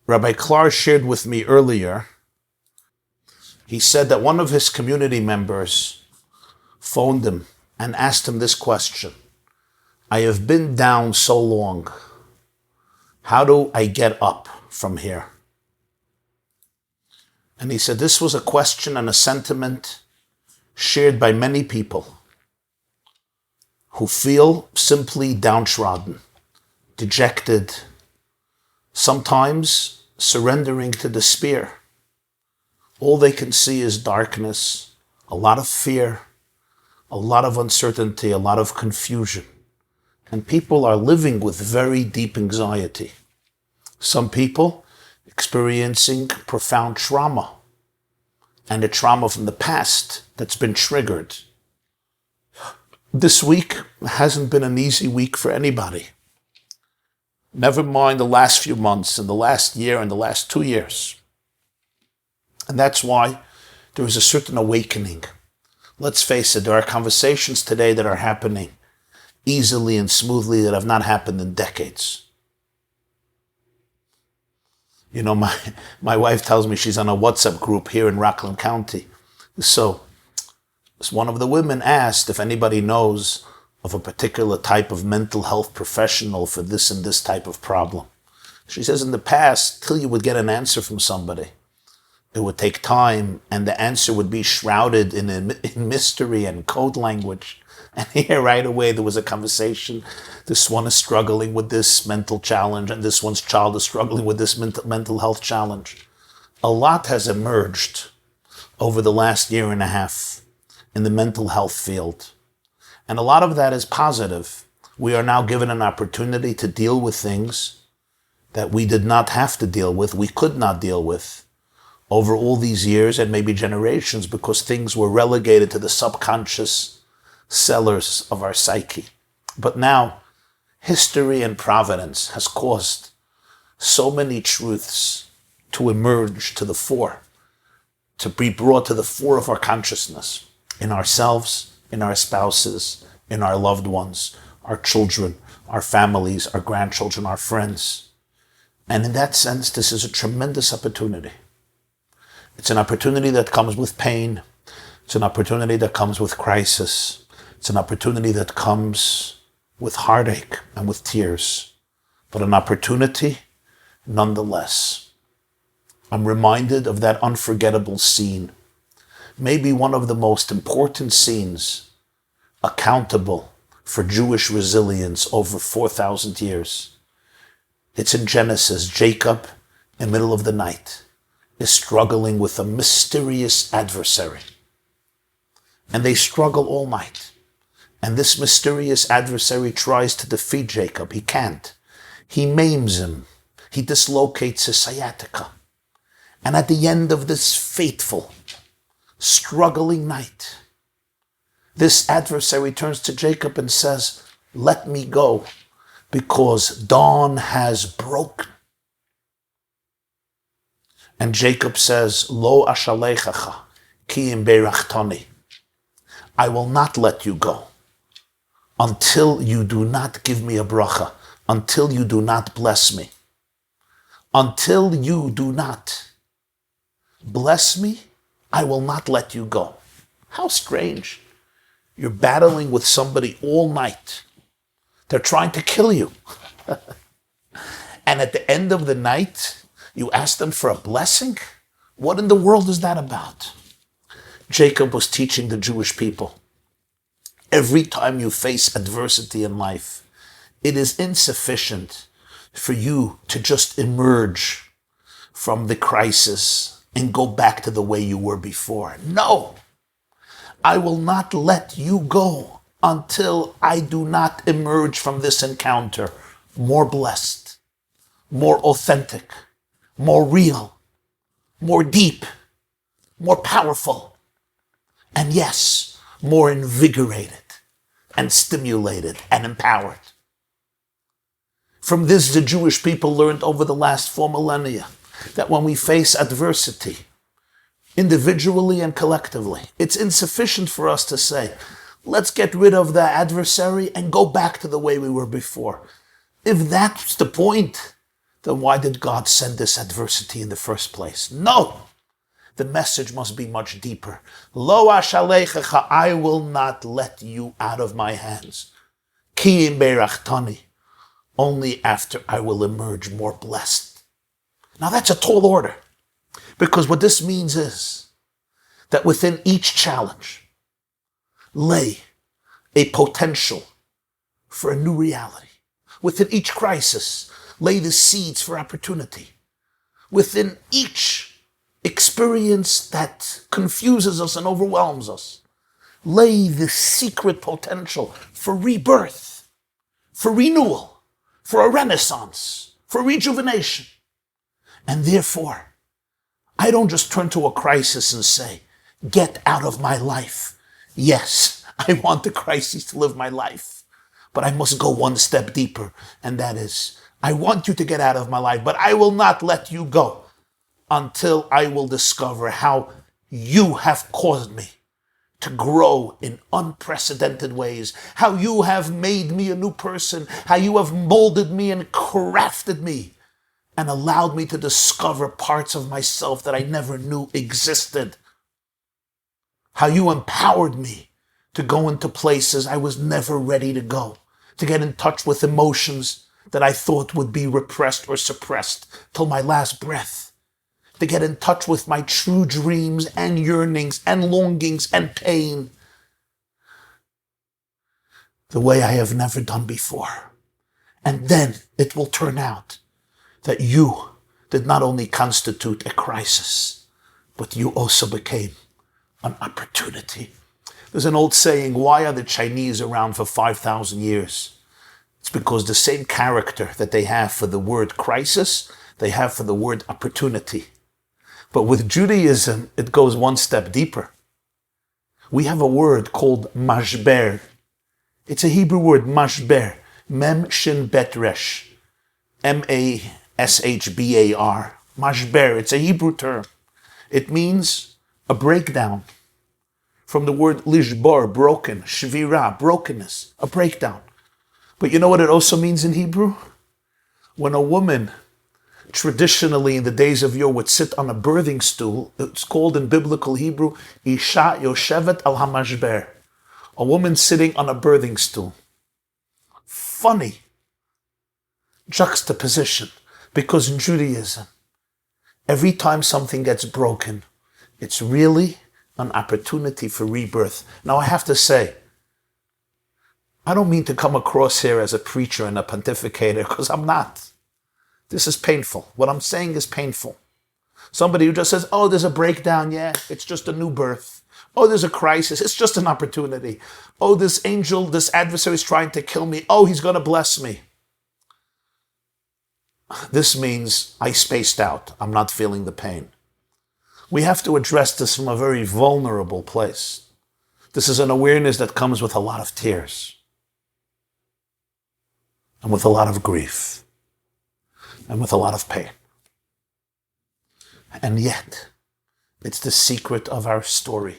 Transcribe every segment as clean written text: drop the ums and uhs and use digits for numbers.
Rabbi Clark shared with me earlier, he said that one of his community members phoned him and asked him this question: I have been down so long. How do I get up from here? And he said this was a question and a sentiment shared by many people who feel simply downtrodden, dejected, sometimes surrendering to despair. All they can see is darkness, a lot of fear, a lot of uncertainty, a lot of confusion. And people are living with very deep anxiety. Some people experiencing profound trauma, and a trauma from the past that's been triggered. This week hasn't been an easy week for anybody. Never mind the last few months and the last year and the last 2 years. And that's why there is a certain awakening. Let's face it, there are conversations today that are happening easily and smoothly that have not happened in decades. You know, my wife tells me she's on a WhatsApp group here in Rockland County. So one of the women asked if anybody knows of a particular type of mental health professional for this and this type of problem. She says in the past, till you would get an answer from somebody, it would take time, and the answer would be shrouded in mystery and code language. And here right away there was a conversation. This one is struggling with this mental challenge, and this one's child is struggling with this mental health challenge. A lot has emerged over the last year and a half in the mental health field. And a lot of that is positive. We are now given an opportunity to deal with things that we did not have to deal with, we could not deal with over all these years and maybe generations, because things were relegated to the subconscious cellars of our psyche. But now, history and providence has caused so many truths to emerge to the fore, to be brought to the fore of our consciousness, in ourselves, in our spouses, in our loved ones, our children, our families, our grandchildren, our friends. And in that sense, this is a tremendous opportunity. It's an opportunity that comes with pain. It's an opportunity that comes with crisis. It's an opportunity that comes with heartache and with tears, but an opportunity nonetheless. I'm reminded of that unforgettable scene, maybe one of the most important scenes accountable for Jewish resilience over 4,000 years. It's in Genesis. Jacob, in the middle of the night, is struggling with a mysterious adversary. And they struggle all night. And this mysterious adversary tries to defeat Jacob. He can't. He maims him. He dislocates his sciatica. And at the end of this fateful, struggling night, this adversary turns to Jacob and says, "Let me go, because dawn has broken." And Jacob says, "Lo ashalechacha, ki im berachtani." I will not let you go until you do not give me a bracha, until you do not bless me. Until you do not bless me, I will not let you go. How strange. You're battling with somebody all night. They're trying to kill you. And at the end of the night, you ask them for a blessing? What in the world is that about? Jacob was teaching the Jewish people. Every time you face adversity in life, it is insufficient for you to just emerge from the crisis and go back to the way you were before. No, I will not let you go until I do not emerge from this encounter more blessed, more authentic, more real, more deep, more powerful, and yes, more invigorated and stimulated and empowered. From this, the Jewish people learned over the last 4 millennia that when we face adversity, individually and collectively, it's insufficient for us to say, let's get rid of the adversary and go back to the way we were before. If that's the point, then why did God send this adversity in the first place? No! The message must be much deeper. Lo ashalechecha, I will not let you out of my hands. Ki im beirachtani, only after I will emerge more blessed. Now that's a tall order, because what this means is that within each challenge lay a potential for a new reality. Within each crisis lay the seeds for opportunity. Within each experience that confuses us and overwhelms us lay the secret potential for rebirth, for renewal, for a renaissance, for rejuvenation. And therefore, I don't just turn to a crisis and say, get out of my life. Yes, I want the crisis to live my life, but I must go one step deeper, and that is, I want you to get out of my life, but I will not let you go until I will discover how you have caused me to grow in unprecedented ways, how you have made me a new person, how you have molded me and crafted me and allowed me to discover parts of myself that I never knew existed, how you empowered me to go into places I was never ready to go, to get in touch with emotions that I thought would be repressed or suppressed till my last breath, to get in touch with my true dreams and yearnings and longings and pain the way I have never done before. And then it will turn out that you did not only constitute a crisis, but you also became an opportunity. There's an old saying, why are the Chinese around for 5,000 years? It's because the same character that they have for the word crisis, they have for the word opportunity. But with Judaism, it goes one step deeper. We have a word called mashber. It's a Hebrew word, mashber. Mem shin bet resh. M-A-S-H-B-A-R. Mashber. It's a Hebrew term. It means a breakdown. From the word lishbor, broken, shvira, brokenness, a breakdown. But you know what it also means in Hebrew? When a woman traditionally in the days of yore would sit on a birthing stool, it's called in biblical Hebrew, Isha Yoshevet al Hamashber. A woman sitting on a birthing stool. Funny juxtaposition, because in Judaism, every time something gets broken, it's really an opportunity for rebirth. Now I have to say, I don't mean to come across here as a preacher and a pontificator, because I'm not. This is painful. What I'm saying is painful. Somebody who just says, oh, there's a breakdown, yeah, it's just a new birth. Oh, there's a crisis, it's just an opportunity. Oh, this angel, this adversary is trying to kill me. Oh, he's going to bless me. This means I spaced out. I'm not feeling the pain. We have to address this from a very vulnerable place. This is an awareness that comes with a lot of tears and with a lot of grief and with a lot of pain. And yet, it's the secret of our story.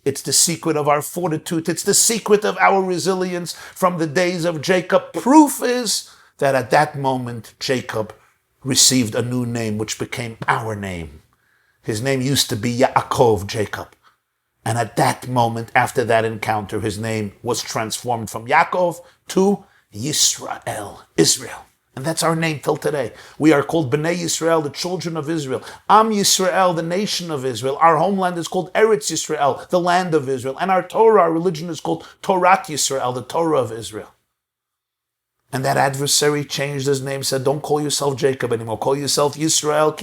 It's the secret of our fortitude. It's the secret of our resilience from the days of Jacob. Proof is that at that moment, Jacob received a new name, which became our name. His name used to be Yaakov, Jacob. And at that moment, after that encounter, his name was transformed from Yaakov to Yisrael, Israel. And that's our name till today. We are called Bnei Yisrael, the children of Israel. Am Yisrael, the nation of Israel. Our homeland is called Eretz Yisrael, the land of Israel. And our Torah, our religion, is called Torat Yisrael, the Torah of Israel. And that adversary changed his name, said, don't call yourself Jacob anymore. Call yourself Yisrael,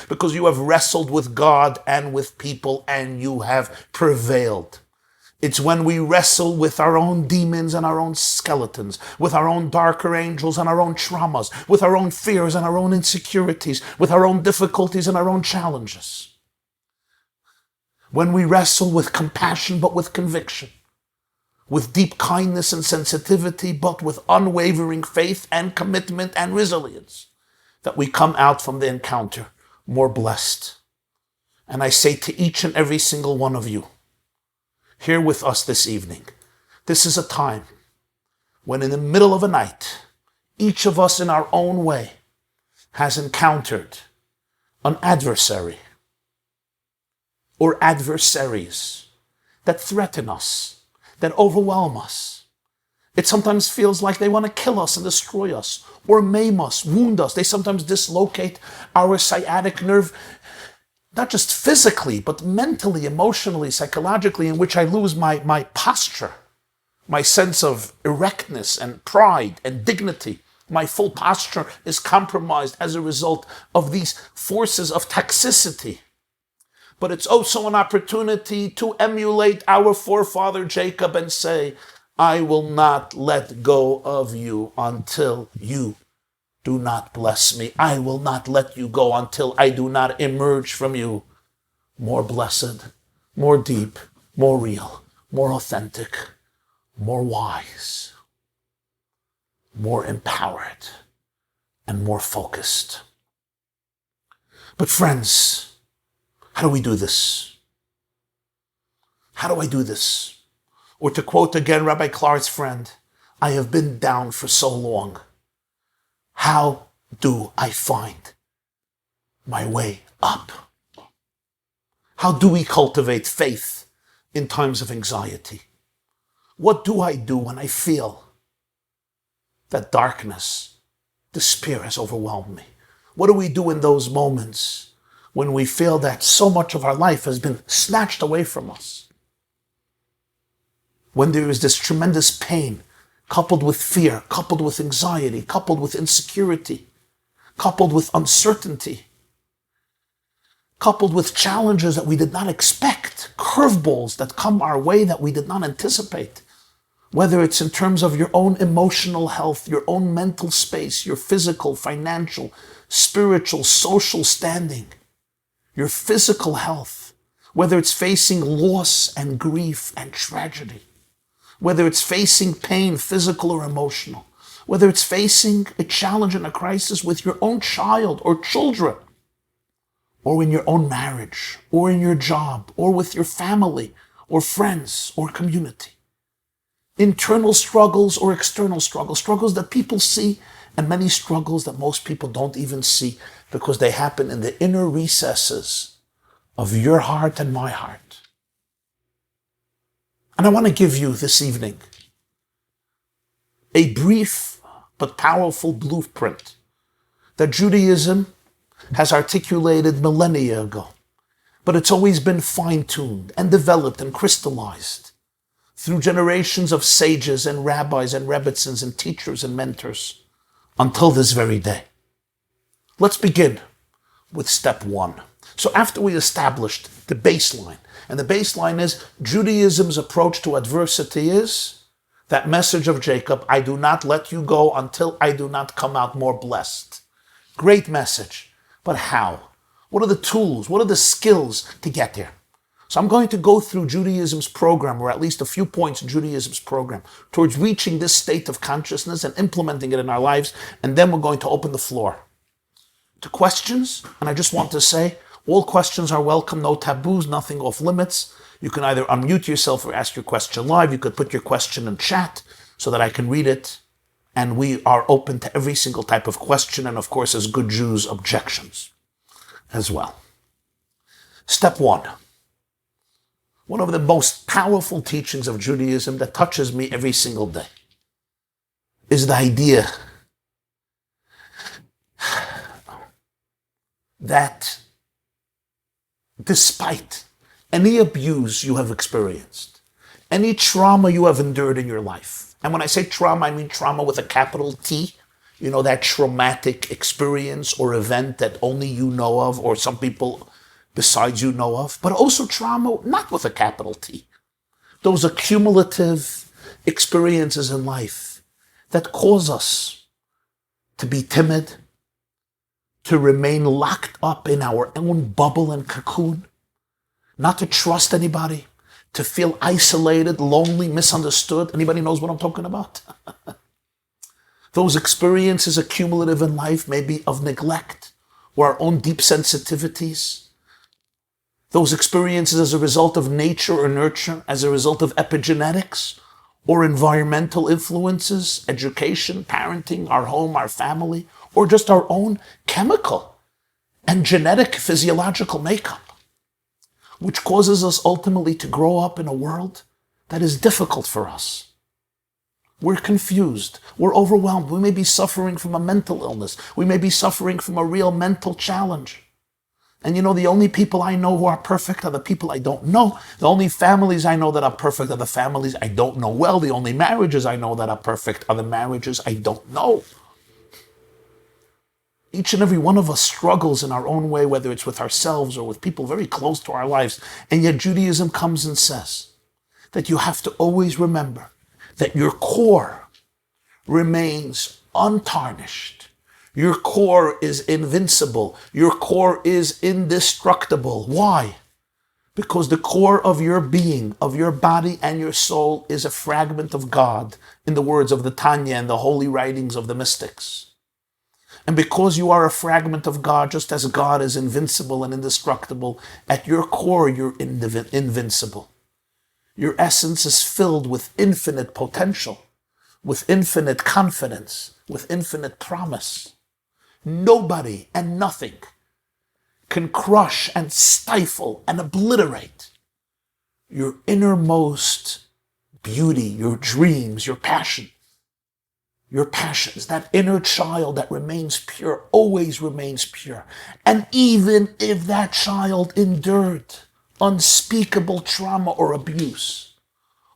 because you have wrestled with God and with people and you have prevailed. It's when we wrestle with our own demons and our own skeletons, with our own darker angels and our own traumas, with our own fears and our own insecurities, with our own difficulties and our own challenges. When we wrestle with compassion but with conviction, with deep kindness and sensitivity, but with unwavering faith and commitment and resilience, that we come out from the encounter more blessed. And I say to each and every single one of you, here with us this evening, this is a time when in the middle of a night, Each of us in our own way has encountered an adversary or adversaries that threaten us, that overwhelm us. It sometimes feels like they want to kill us and destroy us or maim us, wound us. They sometimes dislocate our sciatic nerve, not just physically, but mentally, emotionally, psychologically, in which I lose my posture, my sense of erectness and pride and dignity. My full posture is compromised as a result of these forces of toxicity. But it's also an opportunity to emulate our forefather Jacob and say, I will not let go of you until you do not bless me. I will not let you go until I do not emerge from you more blessed, more deep, more real, more authentic, more wise, more empowered, and more focused. But friends, how do we do this? How do I do this? Or to quote again Rabbi Clark's friend, I have been down for so long. How do I find my way up? How do we cultivate faith in times of anxiety? What do I do when I feel that darkness, despair has overwhelmed me? What do we do in those moments when we feel that so much of our life has been snatched away from us? When there is this tremendous pain, coupled with fear, coupled with anxiety, coupled with insecurity, coupled with uncertainty, coupled with challenges that we did not expect, curveballs that come our way that we did not anticipate, whether it's in terms of your own emotional health, your own mental space, your physical, financial, spiritual, social standing, your physical health, whether it's facing loss and grief and tragedy, whether it's facing pain, physical or emotional, whether it's facing a challenge and a crisis with your own child or children, or in your own marriage, or in your job, or with your family, or friends, or community. Internal struggles or external struggles, struggles that people see, and many struggles that most people don't even see because they happen in the inner recesses of your heart and my heart. And I want to give you this evening a brief but powerful blueprint that Judaism has articulated millennia ago, but it's always been fine-tuned and developed and crystallized through generations of sages and rabbis and rebbitzins and teachers and mentors until this very day. Let's begin with step one. So after we established the baseline, and the baseline is Judaism's approach to adversity is that message of Jacob, I do not let you go until I do not come out more blessed. Great message. But how? What are the tools? What are the skills to get there? So I'm going to go through Judaism's program, or at least a few points in Judaism's program, towards reaching this state of consciousness and implementing it in our lives, and then we're going to open the floor to questions. And I just want to say, all questions are welcome, no taboos, nothing off limits. You can either unmute yourself or ask your question live. You could put your question in chat so that I can read it. And we are open to every single type of question, and of course, as good Jews, objections as well. Step one. One of the most powerful teachings of Judaism that touches me every single day is the idea that despite any abuse you have experienced, any trauma you have endured in your life, and when I say trauma, I mean trauma with a capital T, you know, that traumatic experience or event that only you know of, or some people besides you know of, but also trauma not with a capital T. Those accumulative experiences in life that cause us to be timid, to remain locked up in our own bubble and cocoon, not to trust anybody, to feel isolated, lonely, misunderstood. Anybody knows what I'm talking about? Those experiences accumulative in life may be of neglect or our own deep sensitivities. Those experiences as a result of nature or nurture, as a result of epigenetics, or environmental influences, education, parenting, our home, our family, or just our own chemical and genetic physiological makeup, which causes us ultimately to grow up in a world that is difficult for us. We're confused. We're overwhelmed. We may be suffering from a mental illness. We may be suffering from a real mental challenge. And the only people I know who are perfect are the people I don't know. The only families I know that are perfect are the families I don't know well. The only marriages I know that are perfect are the marriages I don't know. Each and every one of us struggles in our own way, whether it's with ourselves or with people very close to our lives. And yet Judaism comes and says that you have to always remember that your core remains untarnished. Your core is invincible. Your core is indestructible. Why? Because the core of your being, of your body and your soul is a fragment of God, in the words of the Tanya and the holy writings of the mystics. And because you are a fragment of God, just as God is invincible and indestructible, at your core you're invincible. Your essence is filled with infinite potential, with infinite confidence, with infinite promise. Nobody and nothing can crush and stifle and obliterate your innermost beauty, your dreams, your passion. Your passions, that inner child that remains pure, always remains pure. And even if that child endured unspeakable trauma or abuse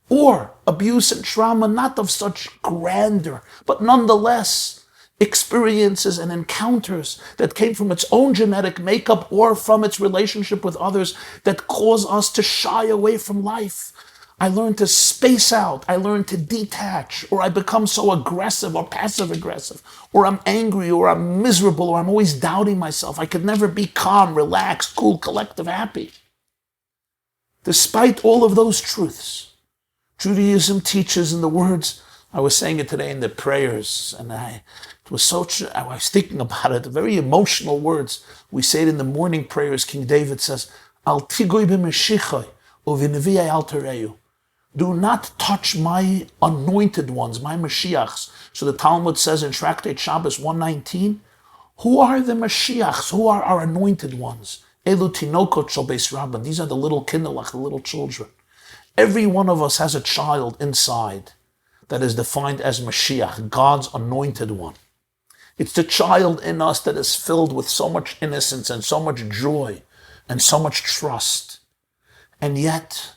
and trauma not of such grandeur, but nonetheless experiences and encounters that came from its own genetic makeup or from its relationship with others that cause us to shy away from life. I learn to space out, I learn to detach, or I become so aggressive or passive aggressive, or I'm angry, or I'm miserable, or I'm always doubting myself. I could never be calm, relaxed, cool, collective, happy. Despite all of those truths, Judaism teaches in the words, I was saying it today in the prayers, and I was thinking about it, very emotional words. We say it in the morning prayers. King David says, Al tigoi b'meshichai u'v'nevi'ai al tereyu. Do not touch my anointed ones, my Mashiachs. So the Talmud says in Tractate Shabbos 119, who are the Mashiachs? Who are our anointed ones? Elu tinokot shel beis Rabbi. These are the little kinderlach, the little children. Every one of us has a child inside that is defined as Mashiach, God's anointed one. It's the child in us that is filled with so much innocence and so much joy and so much trust. And yet,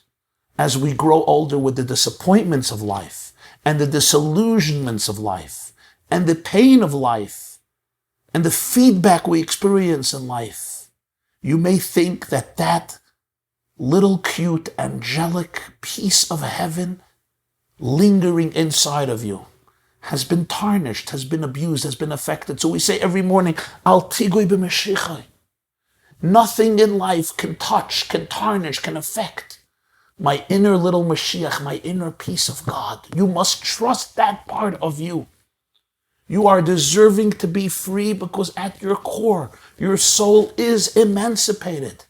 as we grow older with the disappointments of life and the disillusionments of life and the pain of life and the feedback we experience in life, you may think that that little cute angelic piece of heaven lingering inside of you has been tarnished, has been abused, has been affected. So we say every morning, Al tigoi b'meshichai. Nothing in life can touch, can tarnish, can affect my inner little Mashiach, my inner peace of God. You must trust that part of you. You are deserving to be free because at your core, your soul is emancipated.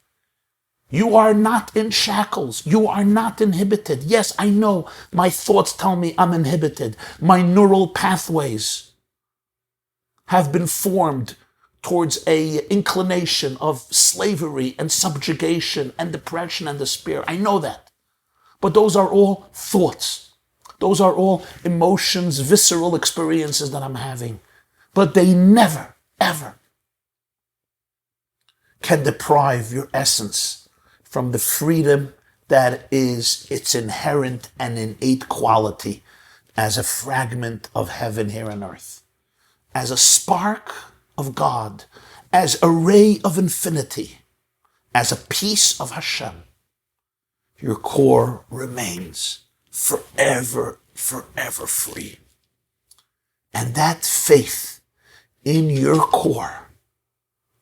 You are not in shackles. You are not inhibited. Yes, I know my thoughts tell me I'm inhibited. My neural pathways have been formed towards an inclination of slavery and subjugation and depression and despair. I know that. But those are all thoughts. Those are all emotions, visceral experiences that I'm having. But they never, ever can deprive your essence from the freedom that is its inherent and innate quality as a fragment of heaven here on earth, as a spark of God, as a ray of infinity, as a piece of Hashem. Your core remains forever, forever free. And that faith in your core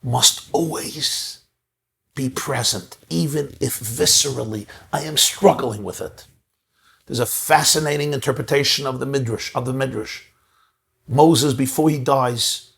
must always be present, even if viscerally I am struggling with it. There's a fascinating interpretation of the Midrash. Moses, before he dies,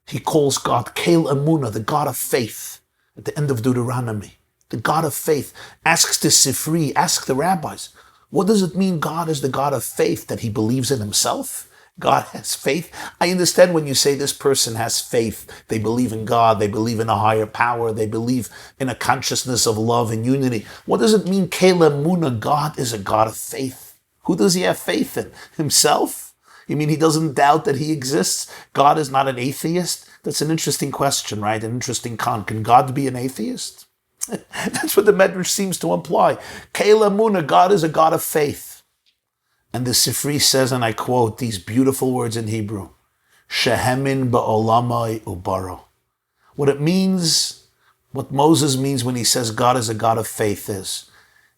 he calls God Kel Emunah, the God of faith, at the end of Deuteronomy. The God of faith asks the Sifri, ask the rabbis, What does it mean God is the God of faith, that he believes in himself? God has faith. I understand when you say this person has faith, they believe in God, they believe in a higher power, they believe in a consciousness of love and unity. What does it mean, Kela Muna, God is a God of faith? Who does he have faith in? Himself? You mean he doesn't doubt that he exists? God is not an atheist? That's an interesting question, right? An interesting con. Can God be an atheist? That's what the Medrash seems to imply. Kela Muna, God is a God of faith. And the Sifri says, and I quote these beautiful words in Hebrew, Shehemin ba'olamai ubaro. What it means, what Moses means when he says God is a God of faith is,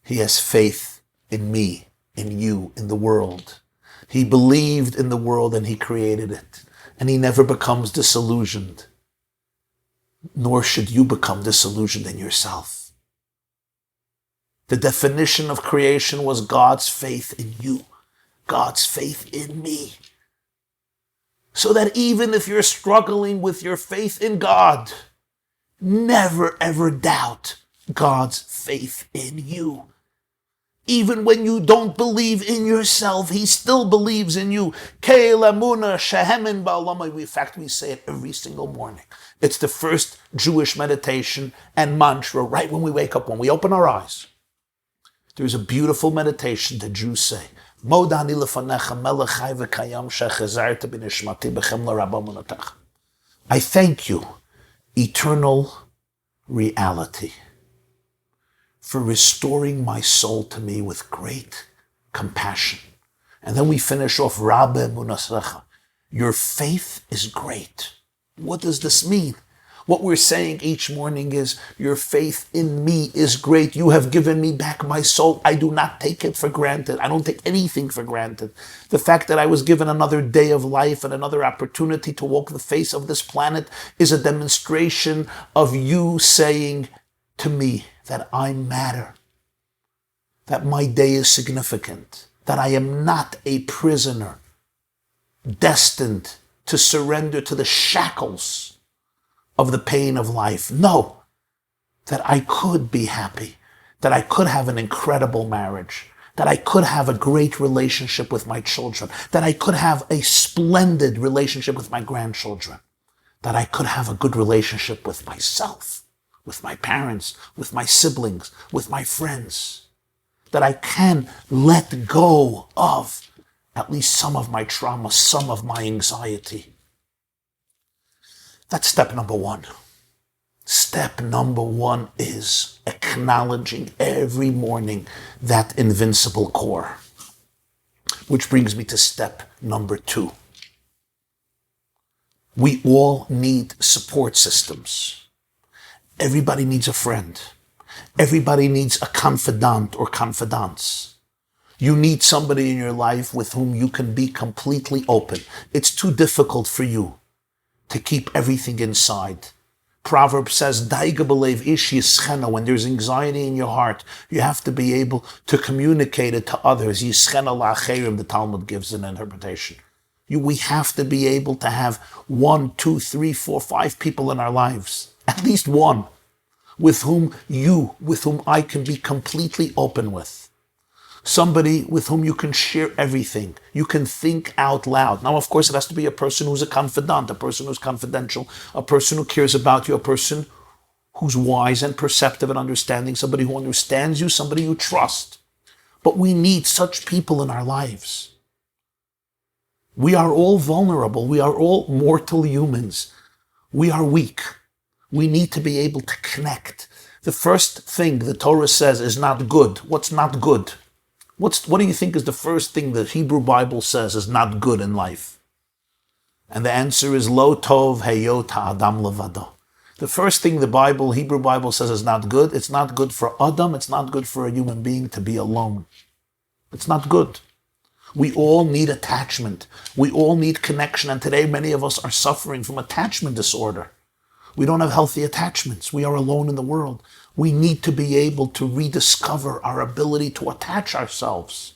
he has faith in me, in you, in the world. He believed in the world and he created it. And he never becomes disillusioned. Nor should you become disillusioned in yourself. The definition of creation was God's faith in you. God's faith in me. So that even if you're struggling with your faith in God, never ever doubt God's faith in you. Even when you don't believe in yourself, he still believes in you. In fact, we say it every single morning. It's the first Jewish meditation and mantra right when we wake up, when we open our eyes. There's a beautiful meditation the Jews say. I thank you, eternal reality, for restoring my soul to me with great compassion. And then we finish off, Rabbi Munasrecha. Your faith is great. What does this mean? What we're saying each morning is, your faith in me is great. You have given me back my soul. I do not take it for granted. I don't take anything for granted. The fact that I was given another day of life and another opportunity to walk the face of this planet is a demonstration of you saying to me that I matter, that my day is significant, that I am not a prisoner destined to surrender to the shackles of the pain of life. No, that I could be happy, that I could have an incredible marriage, that I could have a great relationship with my children, that I could have a splendid relationship with my grandchildren, that I could have a good relationship with myself, with my parents, with my siblings, with my friends, that I can let go of at least some of my trauma, some of my anxiety. That's step number one. Step number one is acknowledging every morning that invincible core. Which brings me to step number two. We all need support systems. Everybody needs a friend. Everybody needs a confidant or confidants. You need somebody in your life with whom you can be completely open. It's too difficult for you to keep everything inside. Proverbs says, when there's anxiety in your heart, you have to be able to communicate it to others. The Talmud gives an interpretation. We have to be able to have 1, 2, 3, 4, 5 people in our lives, at least one, with whom I can be completely open with. Somebody with whom you can share everything. You can think out loud. Now, of course, it has to be a person who's a confidant, a person who's confidential, a person who cares about you, a person who's wise and perceptive and understanding, somebody who understands you, somebody you trust. But we need such people in our lives. We are all vulnerable. We are all mortal humans. We are weak. We need to be able to connect. The first thing the Torah says is not good. What's not good? What do you think is the first thing the Hebrew Bible says is not good in life? And the answer is Lo Tov Heyot Ha'adam Levado. The first thing the Hebrew Bible says is not good. It's not good for Adam. It's not good for a human being to be alone. It's not good. We all need attachment. We all need connection. And today many of us are suffering from attachment disorder. We don't have healthy attachments. We are alone in the world. We need to be able to rediscover our ability to attach ourselves.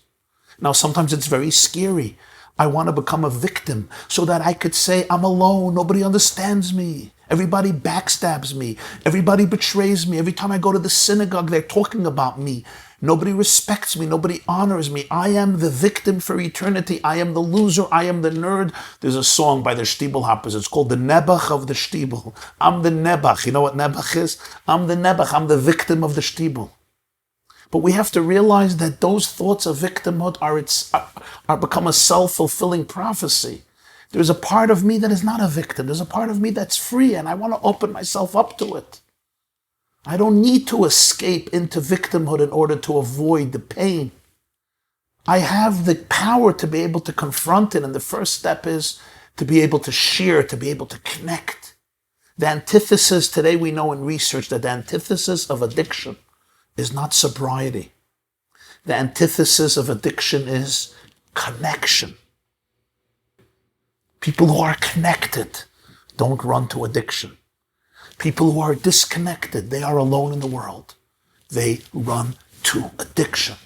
Now, sometimes it's very scary. I want to become a victim so that I could say, I'm alone, nobody understands me. Everybody backstabs me. Everybody betrays me. Every time I go to the synagogue, they're talking about me. Nobody respects me. Nobody honors me. I am the victim for eternity. I am the loser. I am the nerd. There's a song by the Stiebelhoppers. It's called the Nebuch of the Stiebel. I'm the Nebuch. You know what Nebuch is? I'm the Nebuch. I'm the victim of the Stiebel. But we have to realize that those thoughts of victimhood are become a self-fulfilling prophecy. There's a part of me that is not a victim. There's a part of me that's free, and I want to open myself up to it. I don't need to escape into victimhood in order to avoid the pain. I have the power to be able to confront it, and the first step is to be able to share, to be able to connect. The antithesis, today we know in research that the antithesis of addiction is not sobriety. The antithesis of addiction is connection. People who are connected don't run to addiction. People who are disconnected, they are alone in the world. They run to addiction.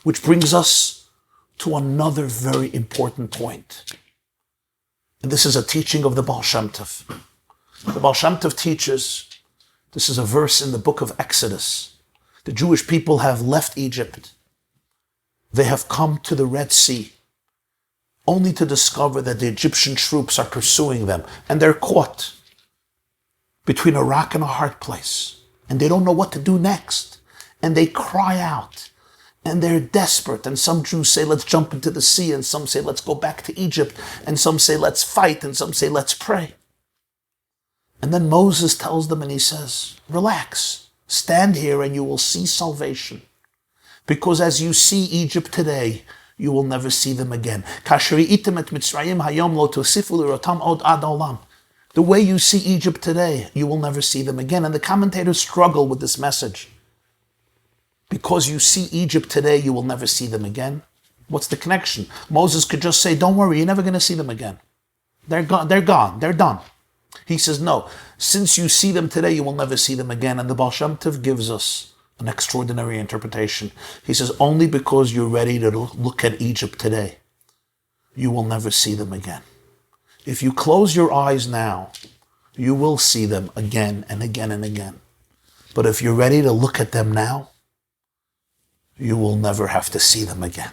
Which brings us to another very important point. And this is a teaching of the Baal Shem Tov. The Baal Shem Tov teaches, this is a verse in the book of Exodus. The Jewish people have left Egypt. They have come to the Red Sea, only to discover that the Egyptian troops are pursuing them, and they're caught between a rock and a hard place, and they don't know what to do next, and they cry out, and they're desperate, and some Jews say, let's jump into the sea, and some say, let's go back to Egypt, and some say, let's fight, and some say, let's pray. And then Moses tells them, and he says, relax, stand here and you will see salvation, because as you see Egypt today, you will never see them again. The way you see Egypt today, you will never see them again. And the commentators struggle with this message. Because you see Egypt today, you will never see them again. What's the connection? Moses could just say, don't worry, you're never going to see them again. They're gone, they're done. He says, no, since you see them today, you will never see them again. And the Baal Shem Tov gives us an extraordinary interpretation. He says, only because you're ready to look at Egypt today, you will never see them again. If you close your eyes now, you will see them again and again and again. But if you're ready to look at them now, you will never have to see them again.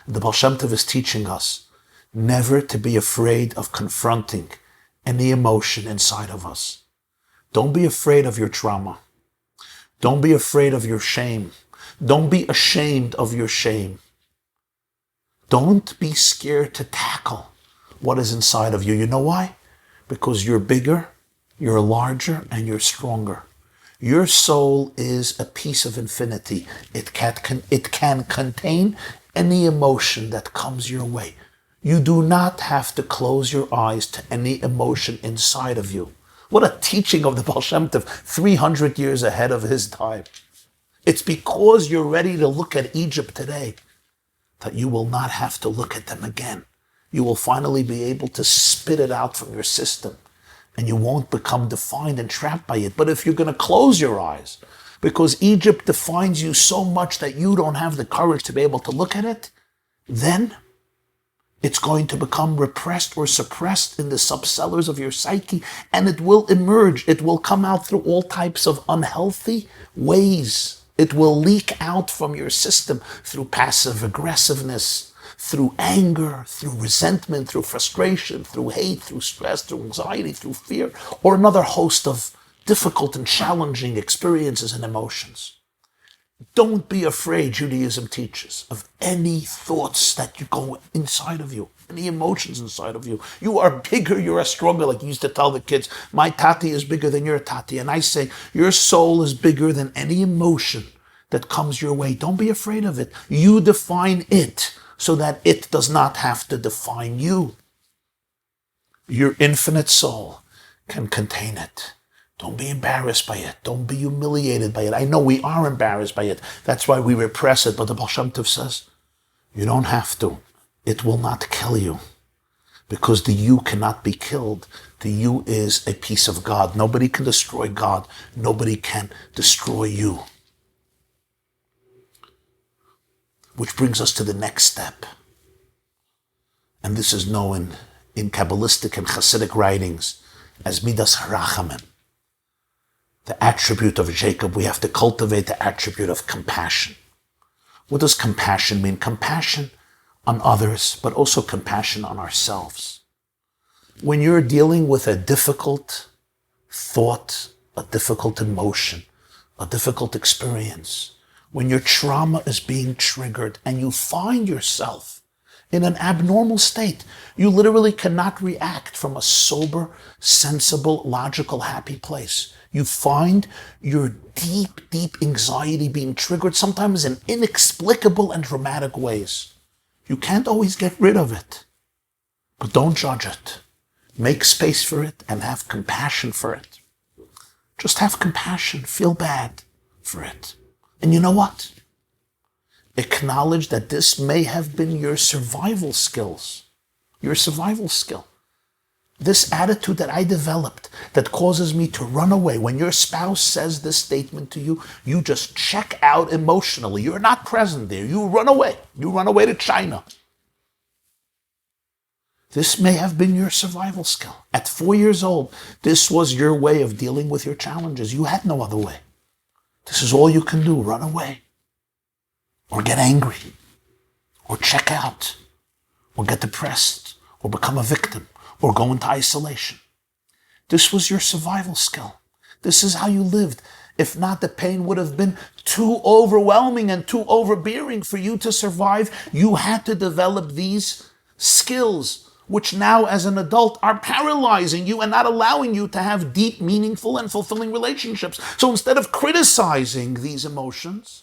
The Baal Shem Tov is teaching us never to be afraid of confronting any emotion inside of us. Don't be afraid of your trauma. Don't be afraid of your shame. Don't be ashamed of your shame. Don't be scared to tackle what is inside of you. You know why? Because you're bigger, you're larger, and you're stronger. Your soul is a piece of infinity. It can contain any emotion that comes your way. You do not have to close your eyes to any emotion inside of you. What a teaching of the Baal Shem Tov, 300 years ahead of his time. It's because you're ready to look at Egypt today that you will not have to look at them again. You will finally be able to spit it out from your system, and you won't become defined and trapped by it. But if you're going to close your eyes, because Egypt defines you so much that you don't have the courage to be able to look at it, then it's going to become repressed or suppressed in the subcellars of your psyche, and it will emerge. It will come out through all types of unhealthy ways. It will leak out from your system through passive aggressiveness, through anger, through resentment, through frustration, through hate, through stress, through anxiety, through fear, or another host of difficult and challenging experiences and emotions. Don't be afraid, Judaism teaches, of any thoughts that you go inside of you, any emotions inside of you. You are bigger, you are stronger. Like you used to tell the kids, my tati is bigger than your tati. And I say, your soul is bigger than any emotion that comes your way. Don't be afraid of it. You define it so that it does not have to define you. Your infinite soul can contain it. Don't be embarrassed by it. Don't be humiliated by it. I know we are embarrassed by it. That's why we repress it. But the Baal Shem Tov says, you don't have to. It will not kill you. Because the you cannot be killed. The you is a piece of God. Nobody can destroy God. Nobody can destroy you. Which brings us to the next step. and this is known in Kabbalistic and Hasidic writings as Midas Harachamim, the attribute of Jacob. We have to cultivate the attribute of compassion. What does compassion mean? Compassion on others, but also compassion on ourselves. When you're dealing with a difficult thought, a difficult emotion, a difficult experience, when your trauma is being triggered and you find yourself in an abnormal state, you literally cannot react from a sober, sensible, logical, happy place. You find your deep, deep anxiety being triggered, sometimes in inexplicable and dramatic ways. You can't always get rid of it, but don't judge it. Make space for it and have compassion for it. Just have compassion, feel bad for it. And you know what? Acknowledge that this may have been your survival skills, your survival skill. This attitude that I developed that causes me to run away. When your spouse says this statement to you, you just check out emotionally. You're not present there. You run away. You run away to China. This may have been your survival skill. At 4 years old, this was your way of dealing with your challenges. You had no other way. This is all you can do, run away, or get angry, or check out, or get depressed, or become a victim, or go into isolation. This was your survival skill. This is how you lived. If not, the pain would have been too overwhelming and too overbearing for you to survive. You had to develop these skills, which now as an adult are paralyzing you and not allowing you to have deep, meaningful, and fulfilling relationships. So instead of criticizing these emotions,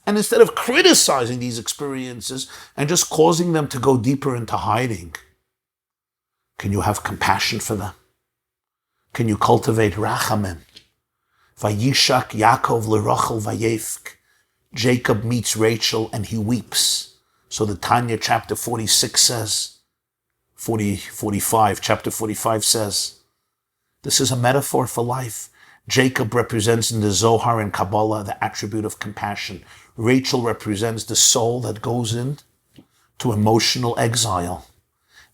and instead of criticizing these experiences and just causing them to go deeper into hiding, can you have compassion for them? Can you cultivate rachamim? Vayishak Yaakov l'Rachel vayefk. Jacob meets Rachel and he weeps. So the Tanya chapter 46 says, 45, chapter 45 says, this is a metaphor for life. Jacob represents in the Zohar and Kabbalah the attribute of compassion. Rachel represents the soul that goes into emotional exile.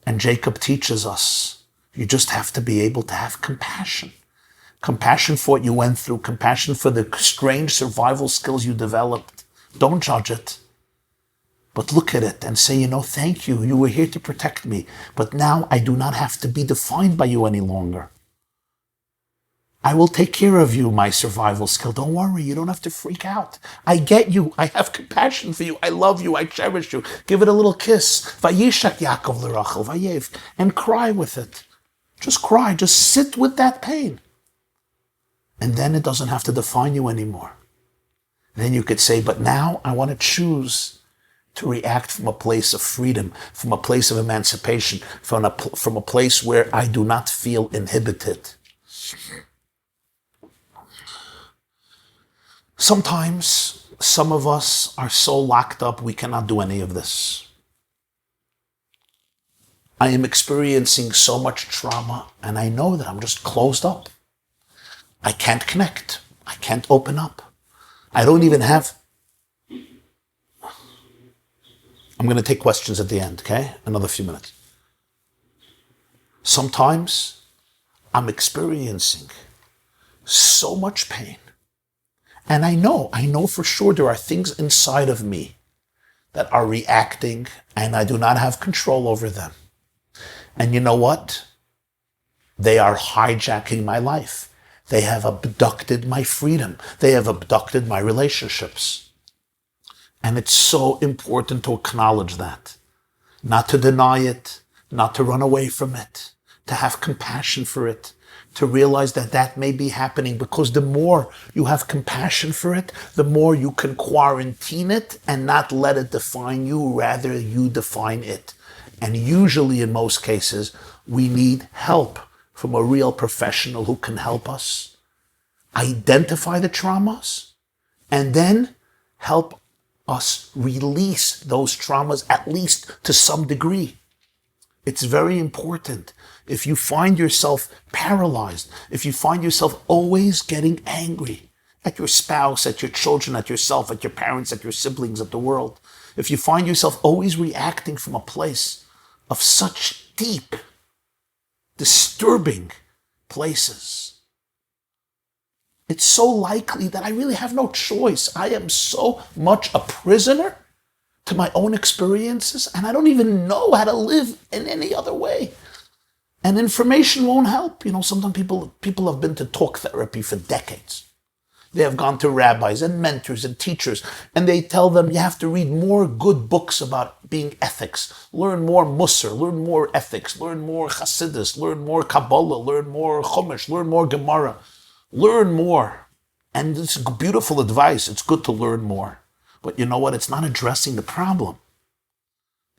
And Jacob teaches us, you just have to be able to have compassion. Compassion for what you went through, compassion for the strange survival skills you developed. Don't judge it. But look at it and say, thank you. You were here to protect me. But now I do not have to be defined by you any longer. I will take care of you, my survival skill. Don't worry. You don't have to freak out. I get you. I have compassion for you. I love you. I cherish you. Give it a little kiss. Vayishak Yaakov l'Rachel vayev. And cry with it. Just cry. Just sit with that pain. And then it doesn't have to define you anymore. Then you could say, but now I want to choose to react from a place of freedom, from a place of emancipation, from a place where I do not feel inhibited. Sometimes some of us are so locked up we cannot do any of this. I am experiencing so much trauma and I know that I'm just closed up. I can't connect. I can't open up. I don't even have... I'm going to take questions at the end, okay? Another few minutes. Sometimes I'm experiencing so much pain. And I know for sure there are things inside of me that are reacting and I do not have control over them. And you know what? They are hijacking my life. They have abducted my freedom. They have abducted my relationships. And it's so important to acknowledge that. Not to deny it, not to run away from it, to have compassion for it, to realize that that may be happening, because the more you have compassion for it, the more you can quarantine it and not let it define you, rather you define it. And usually in most cases, we need help from a real professional who can help us identify the traumas and then help us release those traumas, at least to some degree. It's very important. If you find yourself paralyzed, if you find yourself always getting angry at your spouse, at your children, at yourself, at your parents, at your siblings, at the world, if you find yourself always reacting from a place of such deep, disturbing places. It's so likely that I really have no choice. I am so much a prisoner to my own experiences, and I don't even know how to live in any other way. And information won't help. Sometimes people have been to talk therapy for decades. They have gone to rabbis and mentors and teachers, and they tell them you have to read more good books about being ethics, learn more Musar, learn more ethics, learn more Hasidus, learn more Kabbalah, learn more Chumash, learn more Gemara, learn more. And it's beautiful advice. It's good to learn more. But you know what? It's not addressing the problem.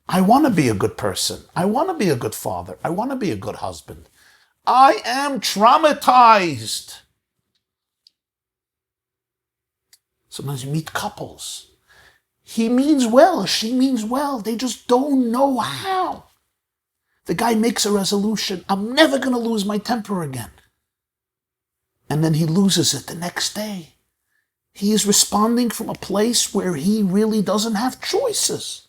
I want to be a good person. I want to be a good father. I want to be a good husband. I am traumatized. Sometimes you meet couples. He means well, she means well. They just don't know how. The guy makes a resolution. I'm never going to lose my temper again. And then he loses it the next day. He is responding from a place where he really doesn't have choices.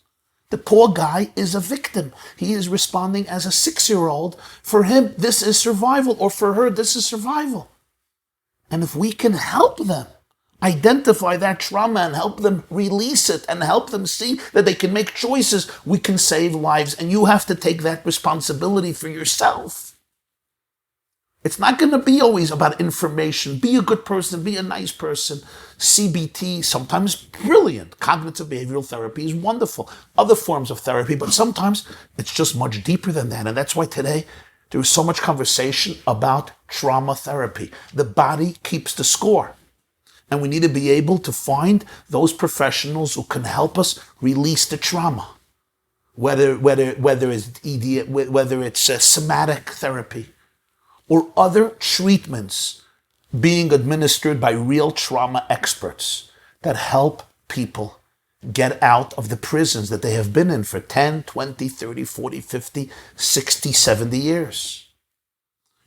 The poor guy is a victim. He is responding as a 6-year-old. For him, this is survival, or for her, this is survival. And if we can help them identify that trauma and help them release it and help them see that they can make choices, we can save lives. And you have to take that responsibility for yourself. It's not going to be always about information. Be a good person, be a nice person. CBT, sometimes brilliant. Cognitive behavioral therapy is wonderful. Other forms of therapy, but sometimes it's just much deeper than that. And that's why today there is so much conversation about trauma therapy. The body keeps the score. And we need to be able to find those professionals who can help us release the trauma. Whether it's somatic therapy, or other treatments being administered by real trauma experts that help people get out of the prisons that they have been in for 10, 20, 30, 40, 50, 60, 70 years.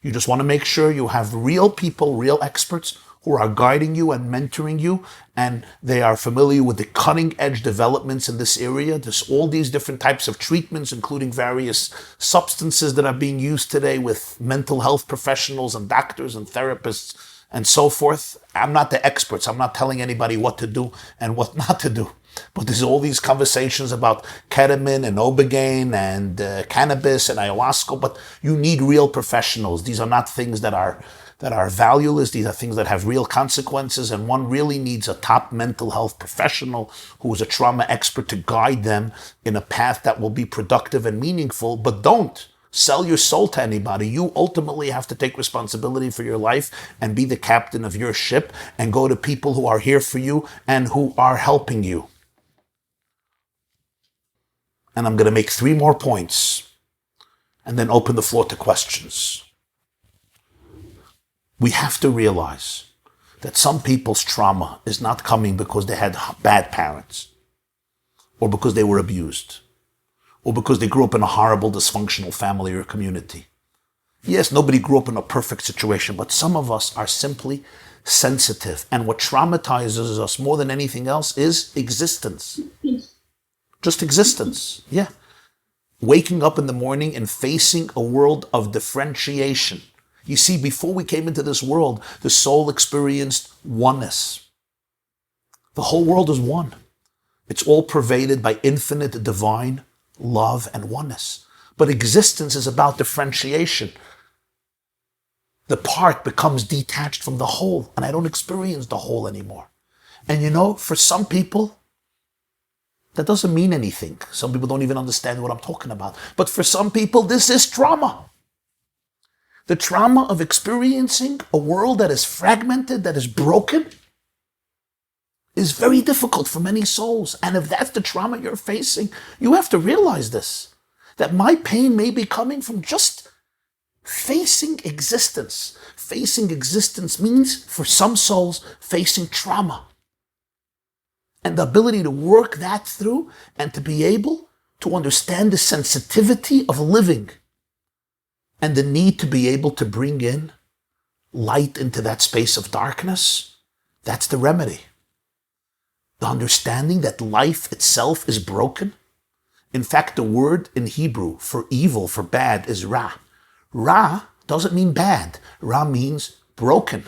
You just want to make sure you have real people, real experts who are guiding you and mentoring you, and they are familiar with the cutting-edge developments in this area. There's all these different types of treatments, including various substances that are being used today with mental health professionals and doctors and therapists and so forth. I'm not the experts. I'm not telling anybody what to do and what not to do. But there's all these conversations about ketamine and Ibogaine and cannabis and ayahuasca, but you need real professionals. These are not things that are valueless. These are things that have real consequences, and one really needs a top mental health professional who is a trauma expert to guide them in a path that will be productive and meaningful. But don't sell your soul to anybody. You ultimately have to take responsibility for your life and be the captain of your ship and go to people who are here for you and who are helping you. And I'm going to make 3 more points and then open the floor to questions. We have to realize that some people's trauma is not coming because they had bad parents, or because they were abused, or because they grew up in a horrible, dysfunctional family or community. Yes, nobody grew up in a perfect situation, but some of us are simply sensitive. And what traumatizes us more than anything else is existence. Just existence, yeah. Waking up in the morning and facing a world of differentiation. You see, before we came into this world, the soul experienced oneness. The whole world is one. It's all pervaded by infinite divine love and oneness. But existence is about differentiation. The part becomes detached from the whole, and I don't experience the whole anymore. And for some people, that doesn't mean anything. Some people don't even understand what I'm talking about. But for some people, this is trauma. The trauma of experiencing a world that is fragmented, that is broken, is very difficult for many souls. And if that's the trauma you're facing, you have to realize this, that my pain may be coming from just facing existence. Facing existence means, for some souls, facing trauma. And the ability to work that through and to be able to understand the sensitivity of living and the need to be able to bring in light into that space of darkness, that's the remedy. The understanding that life itself is broken, In fact, the word in Hebrew for evil, for bad, is ra. Ra doesn't mean bad. Ra means broken.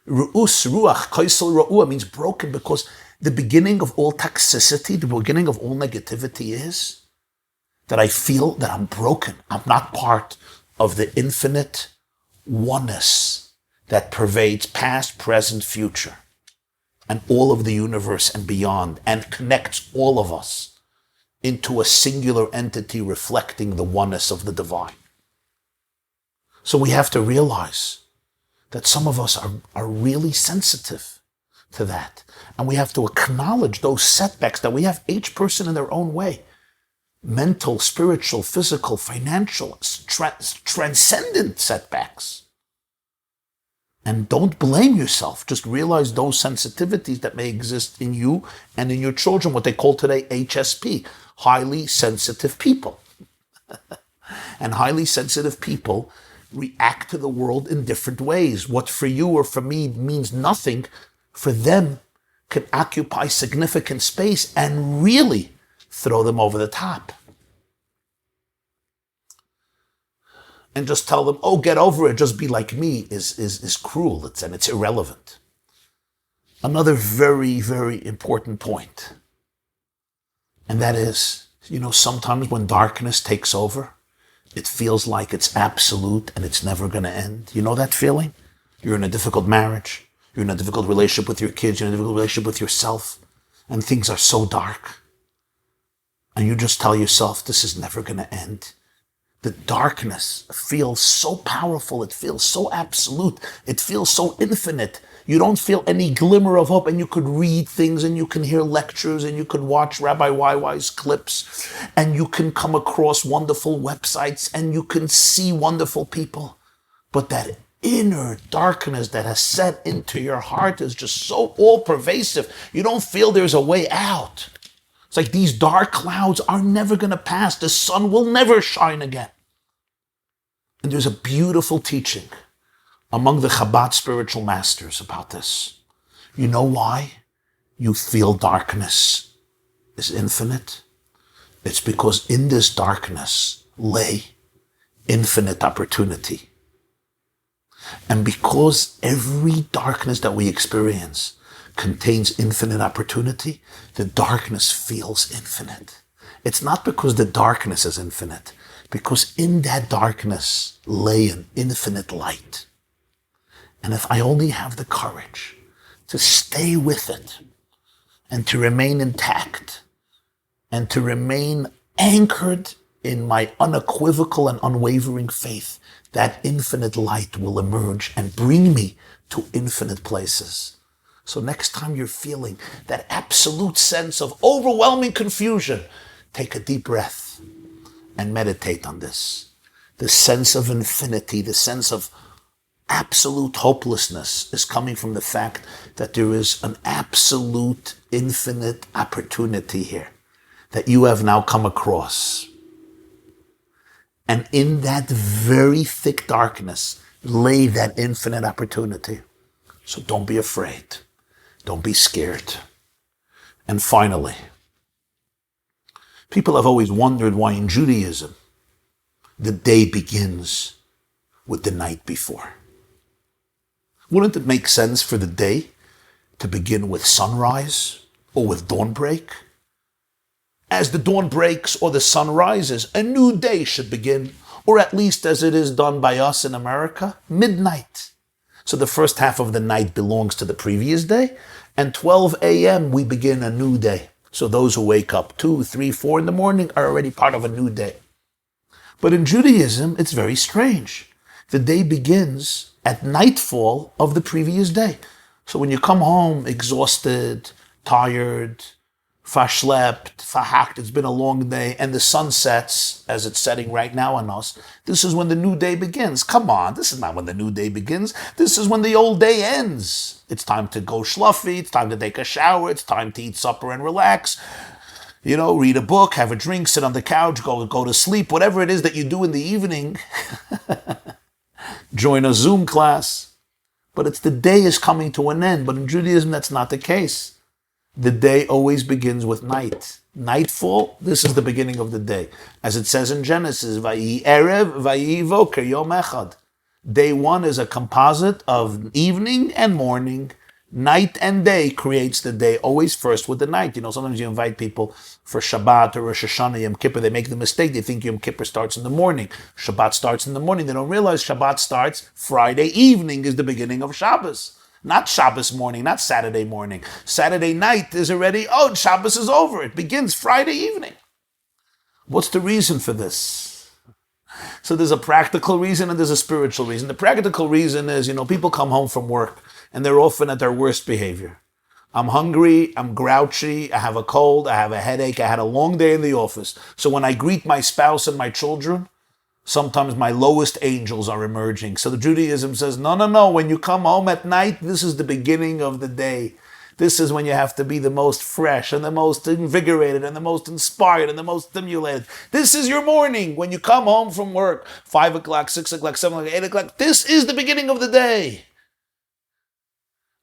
Ru'us, ruach, kaisel ra'ua means broken, because the beginning of all toxicity, the beginning of all negativity is that I feel that I'm broken. I'm not part of the infinite oneness that pervades past, present, future, and all of the universe and beyond, and connects all of us into a singular entity reflecting the oneness of the divine. So we have to realize that some of us are really sensitive to that. And we have to acknowledge those setbacks that we have, each person in their own way. Mental, spiritual, physical, financial, transcendent setbacks. And don't blame yourself. Just realize those sensitivities that may exist in you and in your children, what they call today HSP, highly sensitive people. And highly sensitive people react to the world in different ways. What for you or for me means nothing, for them can occupy significant space and really throw them over the top. And just tell them, oh, get over it, just be like me, is cruel, and it's irrelevant. Another very, very important point, and that is, sometimes when darkness takes over, it feels like it's absolute and it's never going to end. You know that feeling? You're in a difficult marriage, you're in a difficult relationship with your kids, you're in a difficult relationship with yourself, and things are so dark. And you just tell yourself, this is never going to end. The darkness feels so powerful, it feels so absolute, it feels so infinite. You don't feel any glimmer of hope, and you could read things, and you can hear lectures, and you could watch Rabbi YY's clips, and you can come across wonderful websites, and you can see wonderful people. But that inner darkness that has set into your heart is just so all-pervasive. You don't feel there's a way out. It's like these dark clouds are never going to pass. The sun will never shine again. And there's a beautiful teaching among the Chabad spiritual masters about this. You know why you feel darkness is infinite? It's because in this darkness lay infinite opportunity. And because every darkness that we experience contains infinite opportunity, the darkness feels infinite. It's not because the darkness is infinite, because in that darkness lay an infinite light. And if I only have the courage to stay with it and to remain intact and to remain anchored in my unequivocal and unwavering faith, that infinite light will emerge and bring me to infinite places. So next time you're feeling that absolute sense of overwhelming confusion, take a deep breath and meditate on this. The sense of infinity, the sense of absolute hopelessness is coming from the fact that there is an absolute infinite opportunity here that you have now come across. And in that very thick darkness lay that infinite opportunity. So don't be afraid. Don't be scared. And finally, people have always wondered why in Judaism the day begins with the night before. Wouldn't it make sense for the day to begin with sunrise or with dawnbreak? As the dawn breaks or the sun rises, a new day should begin, or at least as it is done by us in America, midnight. So the first half of the night belongs to the previous day, and 12 a.m. we begin a new day. So those who wake up 2, 3, 4 in the morning are already part of a new day. But in Judaism, it's very strange. The day begins at nightfall of the previous day. So when you come home exhausted, tired, verschlept, verhakt, it's been a long day, and the sun sets as it's setting right now on us, this is when the new day begins. Come on, this is not when the new day begins. This is when the old day ends. It's time to go schluffy, it's time to take a shower, it's time to eat supper and relax. Read a book, have a drink, sit on the couch, go to sleep, whatever it is that you do in the evening. Join a Zoom class. But it's the day is coming to an end. But in Judaism, that's not the case. The day always begins with night. Nightfall, this is the beginning of the day. As it says in Genesis, Vayi Erev, Vayi Voker, Yom Echad. Day one is a composite of evening and morning. Night and day creates the day, always first with the night. Sometimes you invite people for Shabbat or Rosh Hashanah, Yom Kippur. They make the mistake. They think Yom Kippur starts in the morning. Shabbat starts in the morning. They don't realize Shabbat starts Friday evening is the beginning of Shabbos. Not Shabbos morning, not Saturday morning. Saturday night is already, Shabbos is over. It begins Friday evening. What's the reason for this? So there's a practical reason and there's a spiritual reason. The practical reason is, people come home from work and they're often at their worst behavior. I'm hungry, I'm grouchy, I have a cold, I have a headache, I had a long day in the office. So when I greet my spouse and my children, sometimes my lowest angels are emerging. So the Judaism says, no. When you come home at night, this is the beginning of the day. This is when you have to be the most fresh and the most invigorated and the most inspired and the most stimulated. This is your morning. When you come home from work, 5 o'clock, 6 o'clock, 7 o'clock, 8 o'clock, this is the beginning of the day.